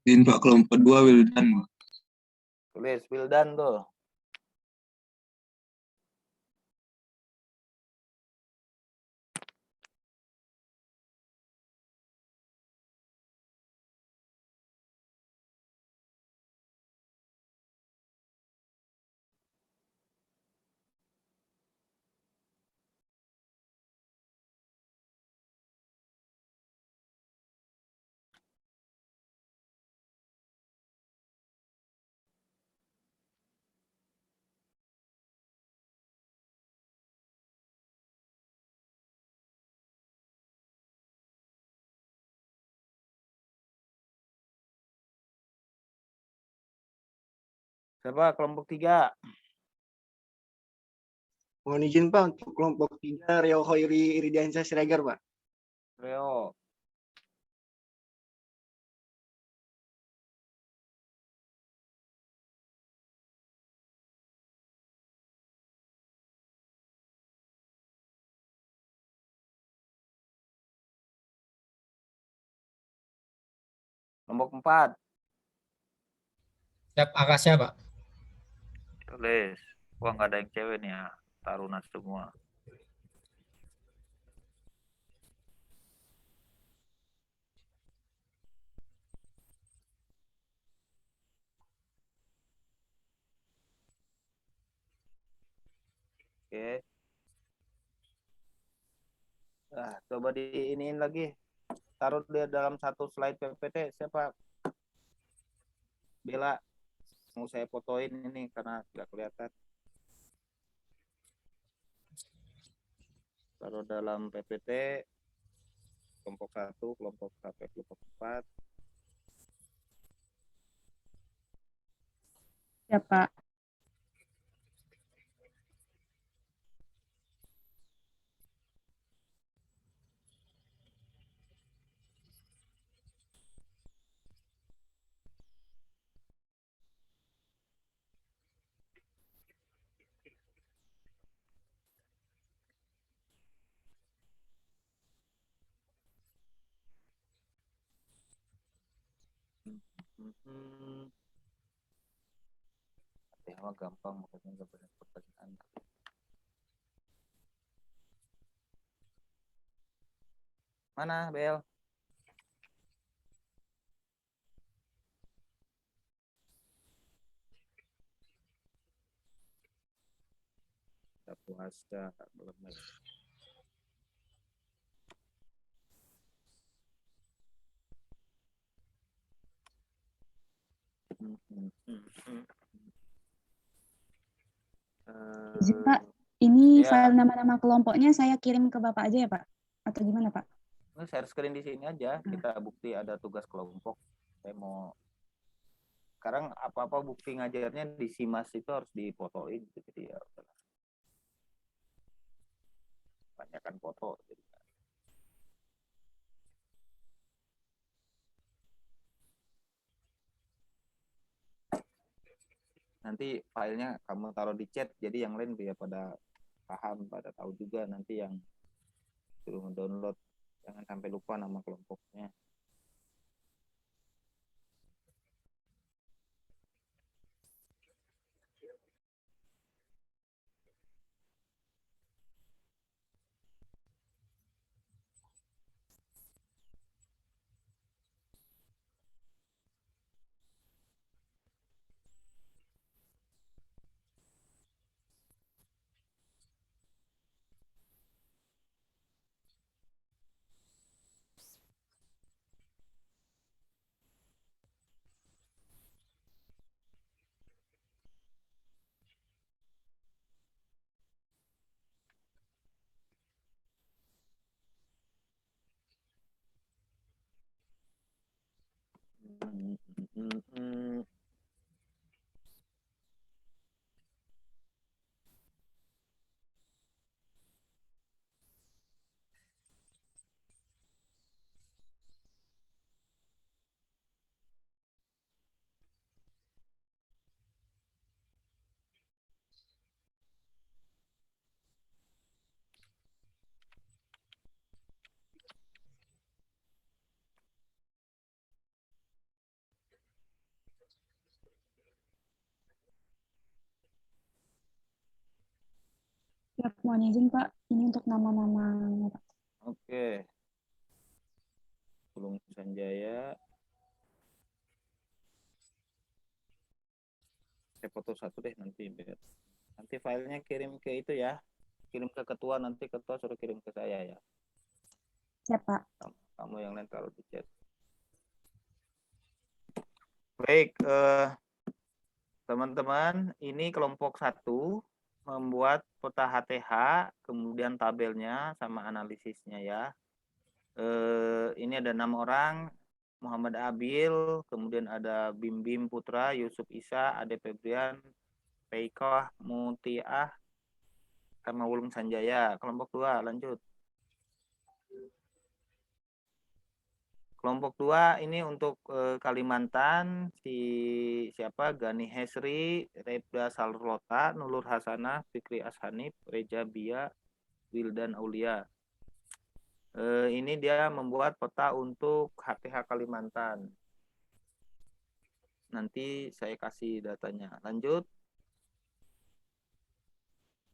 Izin Pak, kelompok 2 Wildan. Tulis Wildan tuh. Siapa kelompok 3? Mohon izin Pak untuk kelompok 3 Rio Hoiri Iridiansyah Siregar Pak. Reo. Kelompok 4. Siap Akasya, Pak. Tulis. Wah, nggak ada yang cewek nih ya. Taruna semua. Oke. Nah, coba diiniin lagi. Taruh dia dalam satu slide PPT. Siapa? Bella. Mau saya fotoin ini karena nggak kelihatan. Taruh dalam PPT. Kelompok 1, kelompok sampai kelompok 4. Ya Pak. Ya, gampang, maksudnya nggak banyak pertanyaan. Mana, Bel? Kita puasa belum lagi. Izin Pak, ini Ya. file nama-nama kelompoknya saya kirim ke Bapak aja ya Pak? Atau gimana Pak? Share screen di sini aja, kita bukti ada tugas kelompok. Saya mau sekarang apa-apa bukti ngajarnya di SIMAS itu harus difotoin gitu. Jadi ya udahlah. Banyakkan foto jadi. Nanti filenya kamu taruh di chat, jadi yang lain biar pada paham, pada tahu juga nanti yang suruh mendownload. Jangan sampai lupa nama kelompoknya. Ya, mohon izin Pak, ini untuk nama-namanya Pak. Oke. Pulung Sanjaya. Saya foto satu deh nanti biar. Nanti filenya kirim ke itu ya. Kirim ke ketua, nanti ketua suruh kirim ke saya ya. Siapa? Kamu yang lain taruh di chat. Baik, teman-teman, ini kelompok 1 membuat peta HTH, kemudian tabelnya sama analisisnya ya. Ini ada 6 orang, Muhammad Abil, kemudian ada Bim Bim Putra, Yusuf Isa, Ade Febrian, Peikoh Mutiah, sama Wulung Sanjaya. Kelompok 2, lanjut. Kelompok 2 ini untuk Kalimantan, siapa? Gani Hesri, Rebda Salrota, Nulur Hasanah, Fikri Ashanif, Reja Bia, Wildan Aulia. Ini dia membuat peta untuk HTH Kalimantan. Nanti saya kasih datanya. Lanjut.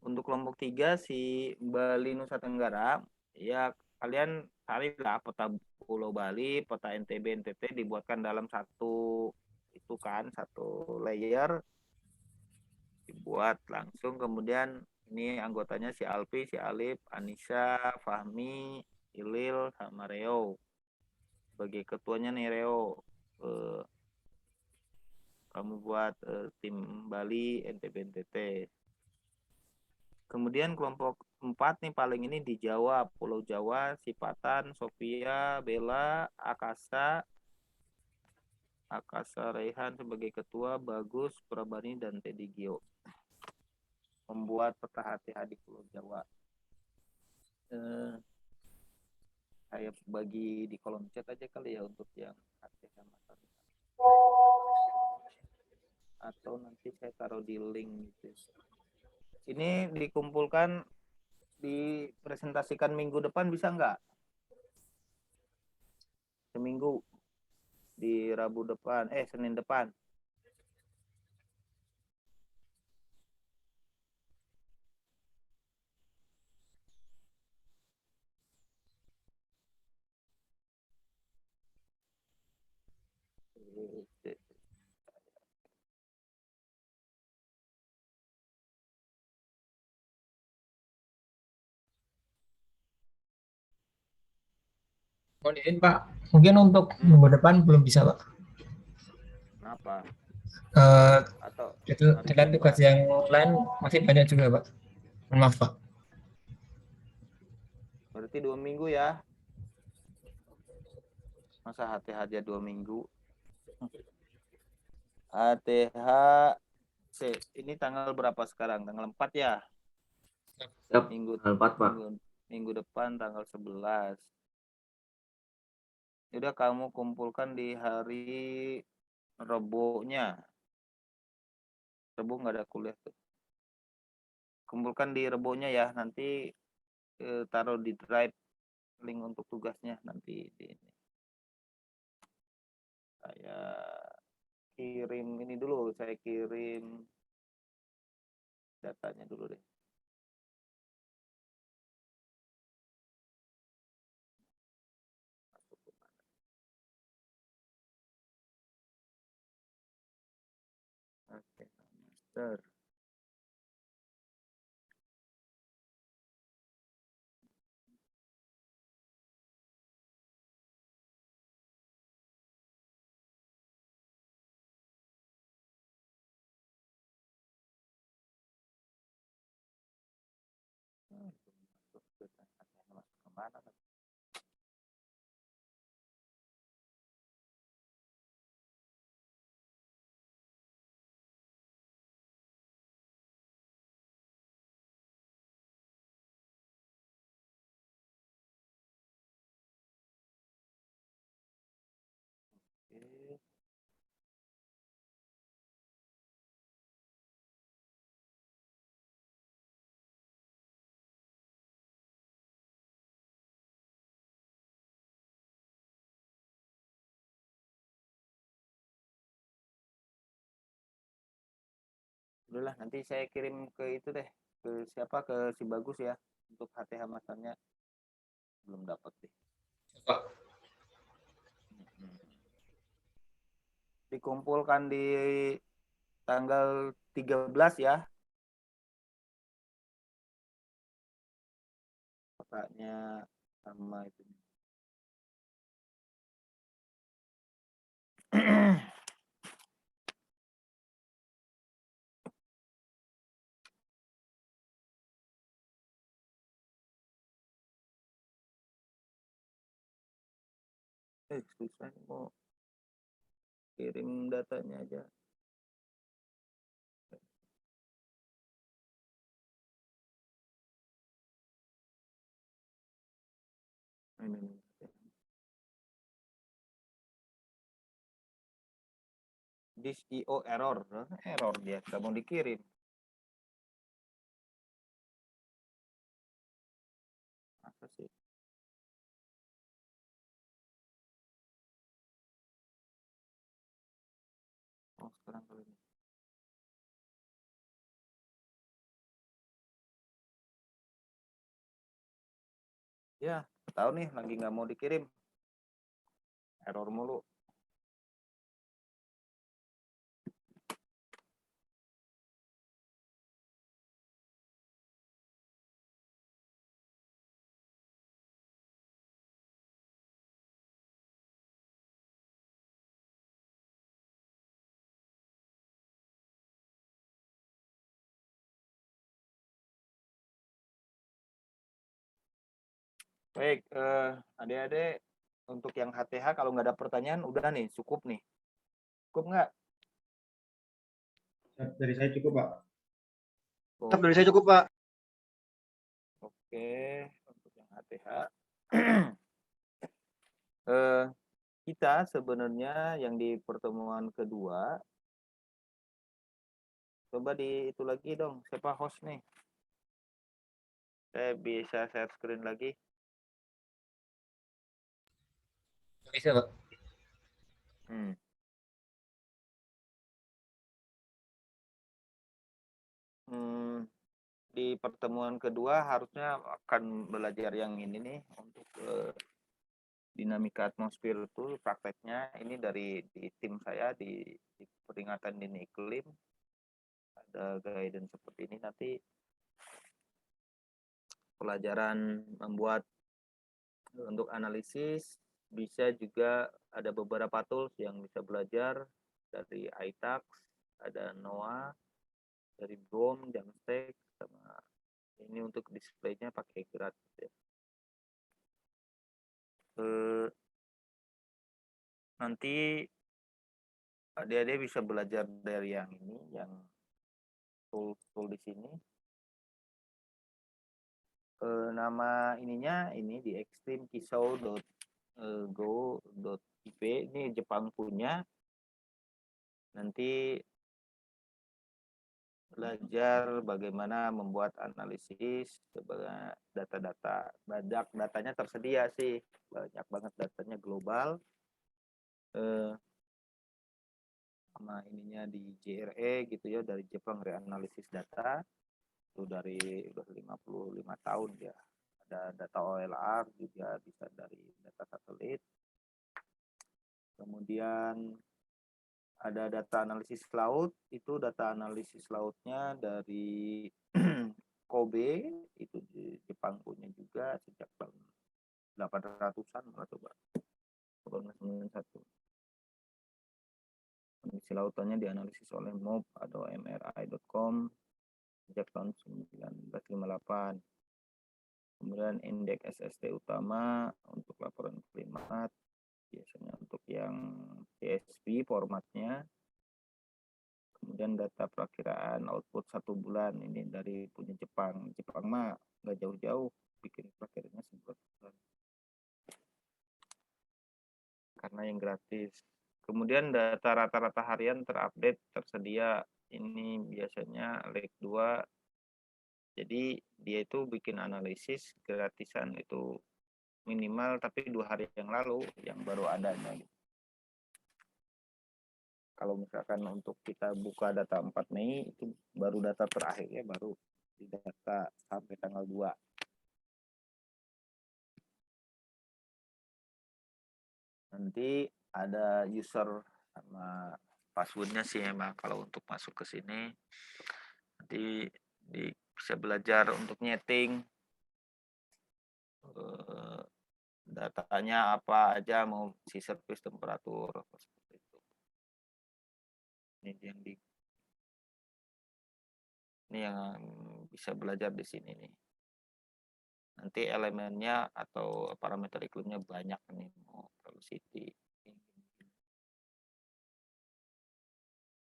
Untuk kelompok 3 si Bali Nusa Tenggara, ya kalian carilah peta Pulau Bali, peta NTB, NTT dibuatkan dalam satu layer, dibuat langsung. Kemudian ini anggotanya si Alpi, si Alif, Anissa, Fahmi, Ilil, sama Reo. Sebagai ketuanya nih Reo. Kamu buat tim Bali, NTB, NTT. Kemudian kelompok 4 nih paling ini di Jawa, Pulau Jawa, Sipatan, Sofia, Bella, Akasa, Raihan sebagai ketua, Bagus, Prabani, dan Teddy Gio. Membuat peta HTH di Pulau Jawa. Saya bagi di kolom chat aja kali ya untuk yang HTH materi. Atau nanti saya taruh di link gitu. Ini dikumpulkan, dipresentasikan minggu depan bisa nggak? Seminggu. di Senin depan. Mohon izin Pak, mungkin untuk minggu depan belum bisa Pak. Kenapa? Eh, Atau deadline tugas yang lain masih banyak juga Pak. Mohon maaf Pak. berarti 2 minggu ya? Masa HTH aja 2 minggu? HTH ini tanggal berapa sekarang? Tanggal 4 ya? Siap, Minggu tanggal 4, Pak. minggu depan tanggal 11. Udah kamu kumpulkan di hari Rebonya. Rebo nggak ada kuliah tuh. Kumpulkan di Rebonya ya. Nanti taruh di drive link untuk tugasnya nanti di ini. Saya kirim ini dulu. Saya kirim datanya dulu deh. Oke, master. Masuk kemana? Oke. Udahlah, nanti saya kirim ke itu deh, ke siapa, ke si Bagus ya, untuk HTH masanya belum dapat deh. Pak. Dikumpulkan di tanggal 13 ya. Kakaknya sama itu. Susah mau kirim datanya aja. Ini. This IO error dia, nggak mau dikirim. Apa sih? Oh, sekarang kali ini. Ya, tahu nih lagi nggak mau dikirim. Error mulu. Baik, adik-adik, untuk yang HTH kalau nggak ada pertanyaan udah nih, cukup nih. Cukup nggak? Dari saya cukup, Pak. Dari saya cukup, Pak. Oke, untuk yang HTH. Kita sebenarnya yang di pertemuan kedua, coba di itu lagi dong, siapa host nih? Saya bisa share screen lagi. Bisa Pak. Hmm. Di pertemuan kedua harusnya akan belajar yang ini nih untuk dinamika atmosfer itu prakteknya ini dari di tim saya di peringatan dini iklim ada guidance seperti ini. Nanti pelajaran membuat untuk analisis bisa juga ada beberapa tools yang bisa belajar dari iTax, ada NOAA, dari BOM, Jamstack, sama ini untuk displaynya pakai gratis ya. Nanti adik-adik bisa belajar dari yang ini, yang tool di sini. Nama ininya ini di extremekisou.go.ip, ini Jepang punya. Nanti belajar bagaimana membuat analisis sebagai data-data. Banyak datanya tersedia sih, banyak banget datanya global. Sama ininya di JRE gitu ya, dari Jepang Reanalisis Data. Itu dari udah 55 tahun ya. Ada data OLR juga bisa dari data satelit. Kemudian ada data analisis laut, itu data analisis lautnya dari Kobe, itu di Jepang punya juga sejak tahun 800-an malah coba. 1891. Kondisi lautannya dianalisis oleh MOB atau MRI.com sejak tahun 1958. Kemudian indeks SST utama untuk laporan klimat, biasanya untuk yang CSV formatnya. Kemudian data perakiraan output 1 bulan, ini dari punya Jepang. Jepang mah nggak jauh-jauh bikin perakiraannya sebulan. Karena yang gratis. Kemudian data rata-rata harian terupdate tersedia, ini biasanya Lake 2. Jadi dia itu bikin analisis gratisan itu minimal tapi 2 hari yang lalu yang baru adanya gitu. Kalau misalkan untuk kita buka data 4 Mei itu baru data terakhirnya baru di data sampai tanggal 2. Nanti ada user sama passwordnya sih emang kalau untuk masuk ke sini. Nanti bisa belajar untuk nyeting datanya apa aja, mau si service temperatur seperti itu. Ini yang bisa belajar di sini nih. Nanti elemennya atau parameter iklimnya banyak nih, mau velocity.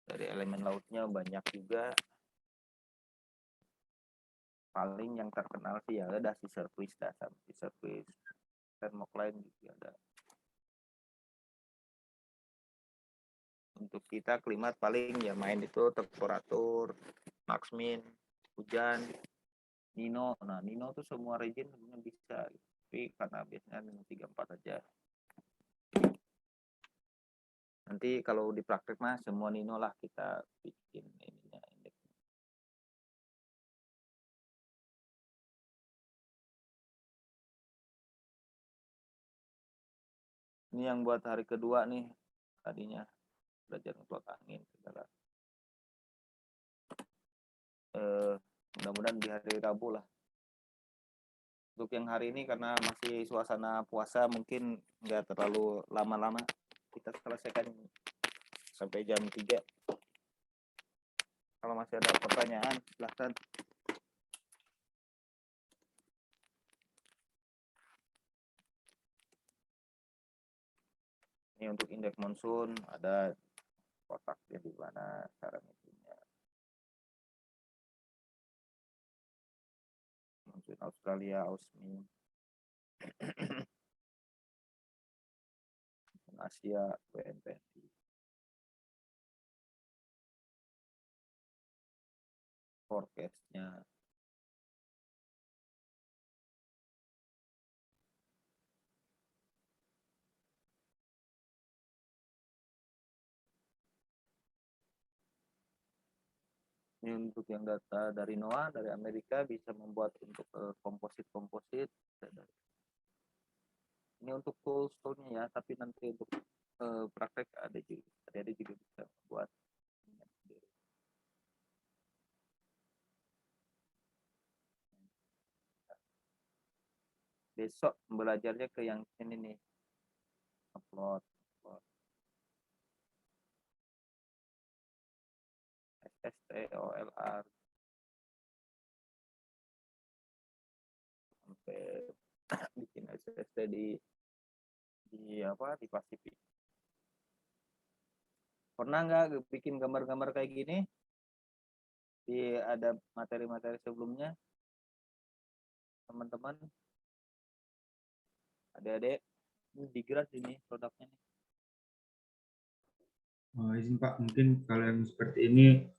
Dari elemen lautnya banyak juga. Paling yang terkenal sih ya ada si service dasar, si service thermocline juga ada. Untuk kita klimat paling ya main itu temperatur, max min, hujan, Nino. Nah, Nino tuh semua region sebenarnya bisa, tapi karena biasanya 34 aja. Nanti kalau di praktek mah semua Nino lah kita bikin ininya indeks. Ini yang buat hari kedua nih, tadinya belajar ngeplot angin segala. Mudah-mudahan di hari Rabu lah. Untuk yang hari ini karena masih suasana puasa mungkin nggak terlalu lama-lama, kita selesaikan sampai jam 3. Kalau masih ada pertanyaan silahkan. Ini untuk indeks monsun ada kotaknya di mana cara ngitungnya. Monsun Australia, AUSMI. Asia, WNPSI. Forecast-nya. Ini untuk yang data dari NOAA, dari Amerika bisa membuat untuk komposit. Ini untuk toolsnya ya, tapi nanti untuk praktek ada juga bisa membuat sendiri. Besok belajarnya ke yang ini nih, upload. SSTOLR sampai bikin SST di Pasifik. Pernah nggak bikin gambar-gambar kayak gini? Ada materi-materi sebelumnya, teman-teman, adik-adik, ini Digras ini produknya nih. Izin Pak, mungkin kalau yang seperti ini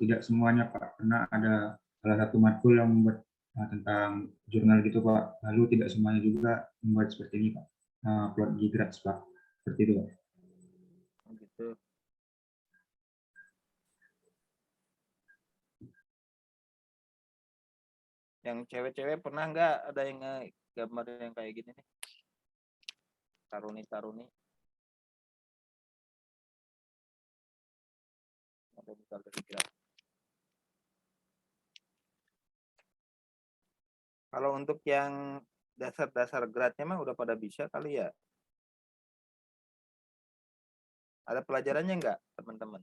tidak semuanya Pak, karena ada salah satu matkul yang membuat tentang jurnal gitu Pak, lalu tidak semuanya juga membuat seperti ini Pak, plot Digras Pak, seperti itu Pak. Gitu. Yang cewek-cewek pernah nggak ada yang gambar yang kayak gini nih? Taruni. Ada misal dari graf. Kalau untuk yang dasar-dasar grade-nya mah udah pada bisa kali ya. Ada pelajarannya nggak, teman-teman?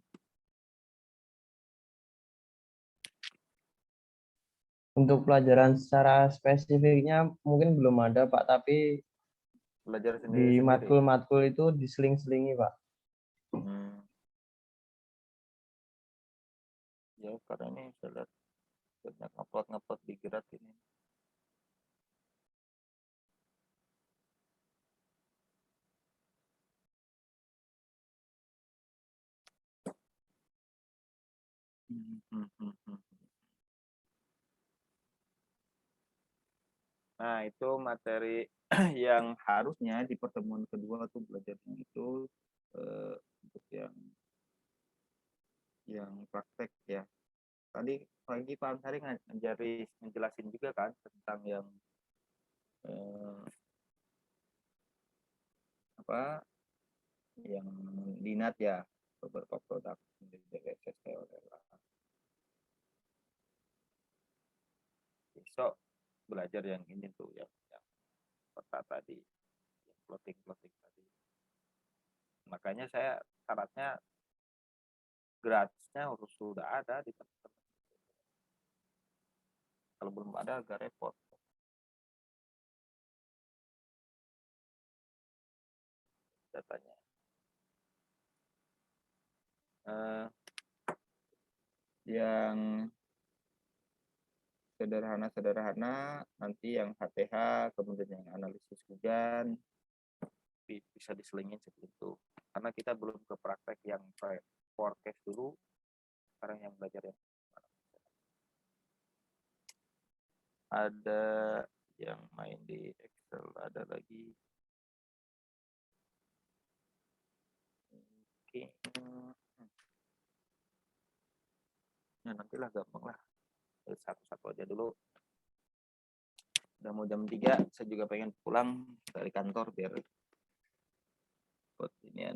Untuk pelajaran secara spesifiknya mungkin belum ada Pak, tapi Belajar di sendiri-sendiri. matkul-matkul itu diseling-selingi Pak. Ya, karena ini saya lihat banyak ngupload di grade ini. Nah, itu materi yang harusnya di pertemuan kedua tuh belajarnya itu untuk yang praktek ya. Tadi pagi Pak Ansari ngejelasin juga kan tentang yang yang dinat ya, beberapa produk dari SSTOLR. Besok belajar yang ini tuh yang peta tadi, yang plotting tadi. Makanya saya syaratnya gratisnya harus sudah ada di teman-teman. Kalau belum ada agak repot. Datanya. Yang sederhana nanti yang HTH, kemudian yang analisis hujan bisa diselingin seperti itu. Karena kita belum ke praktek yang forecast dulu, sekarang yang belajar yang ada yang main di Excel, ada lagi mungkin ya nantilah gampang lah, satu-satu aja dulu. Udah mau jam 3, saya juga pengen pulang dari kantor biar buat inian.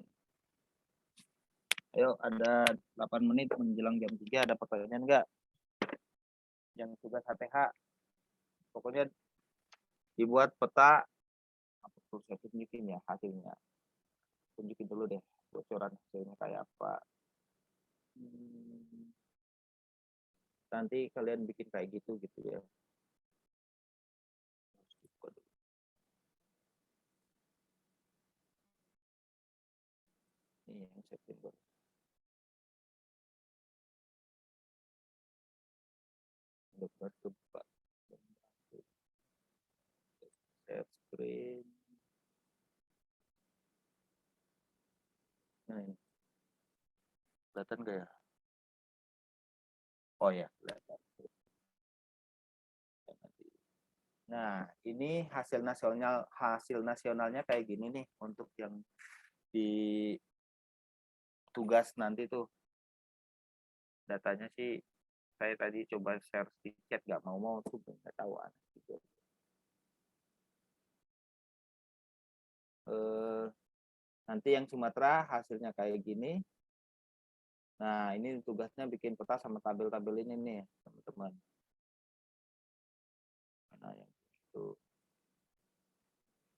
Ayo, ada 8 menit menjelang jam 3, ada pertanyaan enggak? Yang tugas HTH pokoknya dibuat peta, apa tuh saya tunjukin ya hasilnya. Tunjukin dulu deh bocoran hasilnya kayak apa. Nanti kalian bikin kayak gitu ya. Ini yang September. Dapat coba share screen. Nah, ini. Kelihatan gak ya? Oh ya, kelihatan. Nah, ini hasil nasionalnya kayak gini nih untuk yang di tugas nanti tuh. Datanya sih Saya tadi coba share di chat nggak mau tuh nggak tahu aneh gitu. Nanti yang Sumatera hasilnya kayak gini. Nah, ini tugasnya bikin peta sama tabel-tabel ini nih, teman-teman. Nah, yang itu.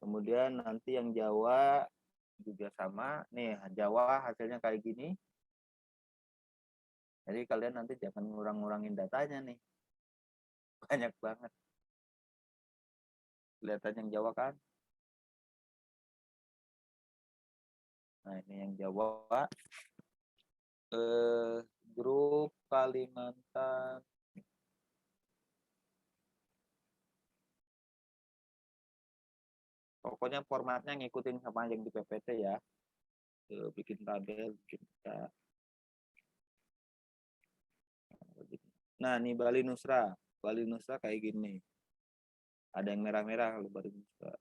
Kemudian nanti yang Jawa juga sama. Nih, Jawa hasilnya kayak gini. Jadi kalian nanti jangan ngurang-ngurangin datanya nih. Banyak banget. Kelihatan yang Jawa kan? Nah, ini yang Jawa. Grup Kalimantan. Pokoknya formatnya ngikutin sama yang di PPT ya. Bikin tabel, bikin peta. Nah, ini Bali Nusra. Bali Nusra kayak gini. Ada yang merah-merah kalau Bali Nusra.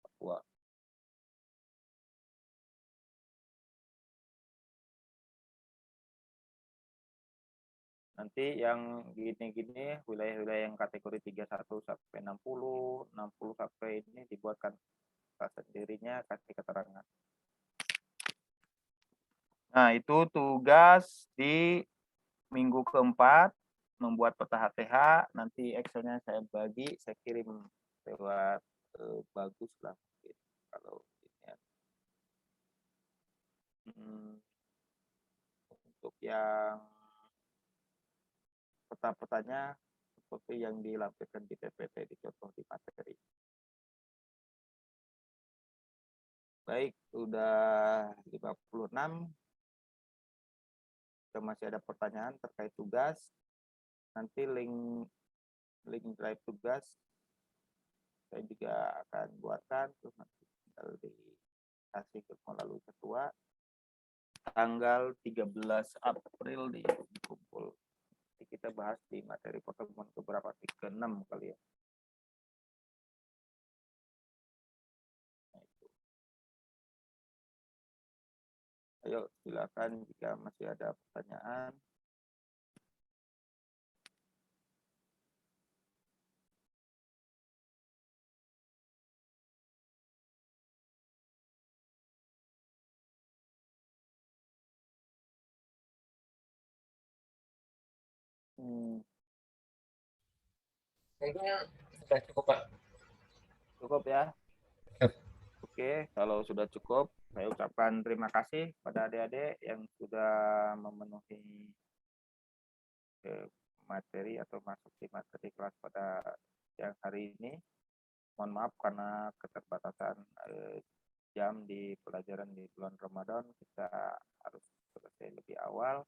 Papua. Nanti yang gini-gini wilayah-wilayah yang kategori 31 sampai 60 sampai ini dibuatkan sendirinya, kasih keterangan. Nah, itu tugas di minggu keempat, membuat peta HTH. Nanti Excel-nya saya bagi, saya kirim lewat bagus lah mungkin, kalau ini ya. Untuk yang peta-petanya seperti yang dilampirkan di PPT, dicontoh di materi. Baik, udah 56. Jika masih ada pertanyaan terkait tugas, nanti link drive tugas saya juga akan buatkan, terus nanti tinggal dikasih ke melalui ketua. Tanggal 13 April dikumpul. Kita bahas di materi pertemuan keberapa, ke-6 kali ya. Nah, itu. Ayo silakan jika masih ada pertanyaan. Kayaknya sudah cukup, Pak. Cukup ya? Yep. Oke, kalau sudah cukup, saya ucapkan terima kasih pada adik-adik yang sudah memenuhi materi atau masuk di materi kelas pada siang hari ini. Mohon maaf karena keterbatasan jam di pelajaran di bulan Ramadan, kita harus selesai lebih awal.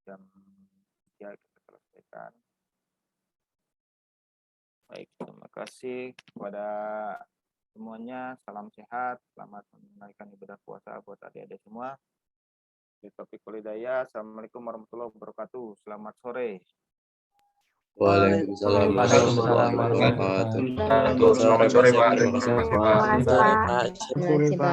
Jam 3 kita selesaikan. Baik, terima kasih kepada semuanya. Salam sehat, selamat menunaikan ibadah puasa buat adik-adik semua. Di topik Hidayah. Assalamualaikum warahmatullahi wabarakatuh. Selamat sore. Waalaikumsalam warahmatullahi wabarakatuh. Selamat sore, Pak. Terima kasih, Pak. Terima kasih, Pak.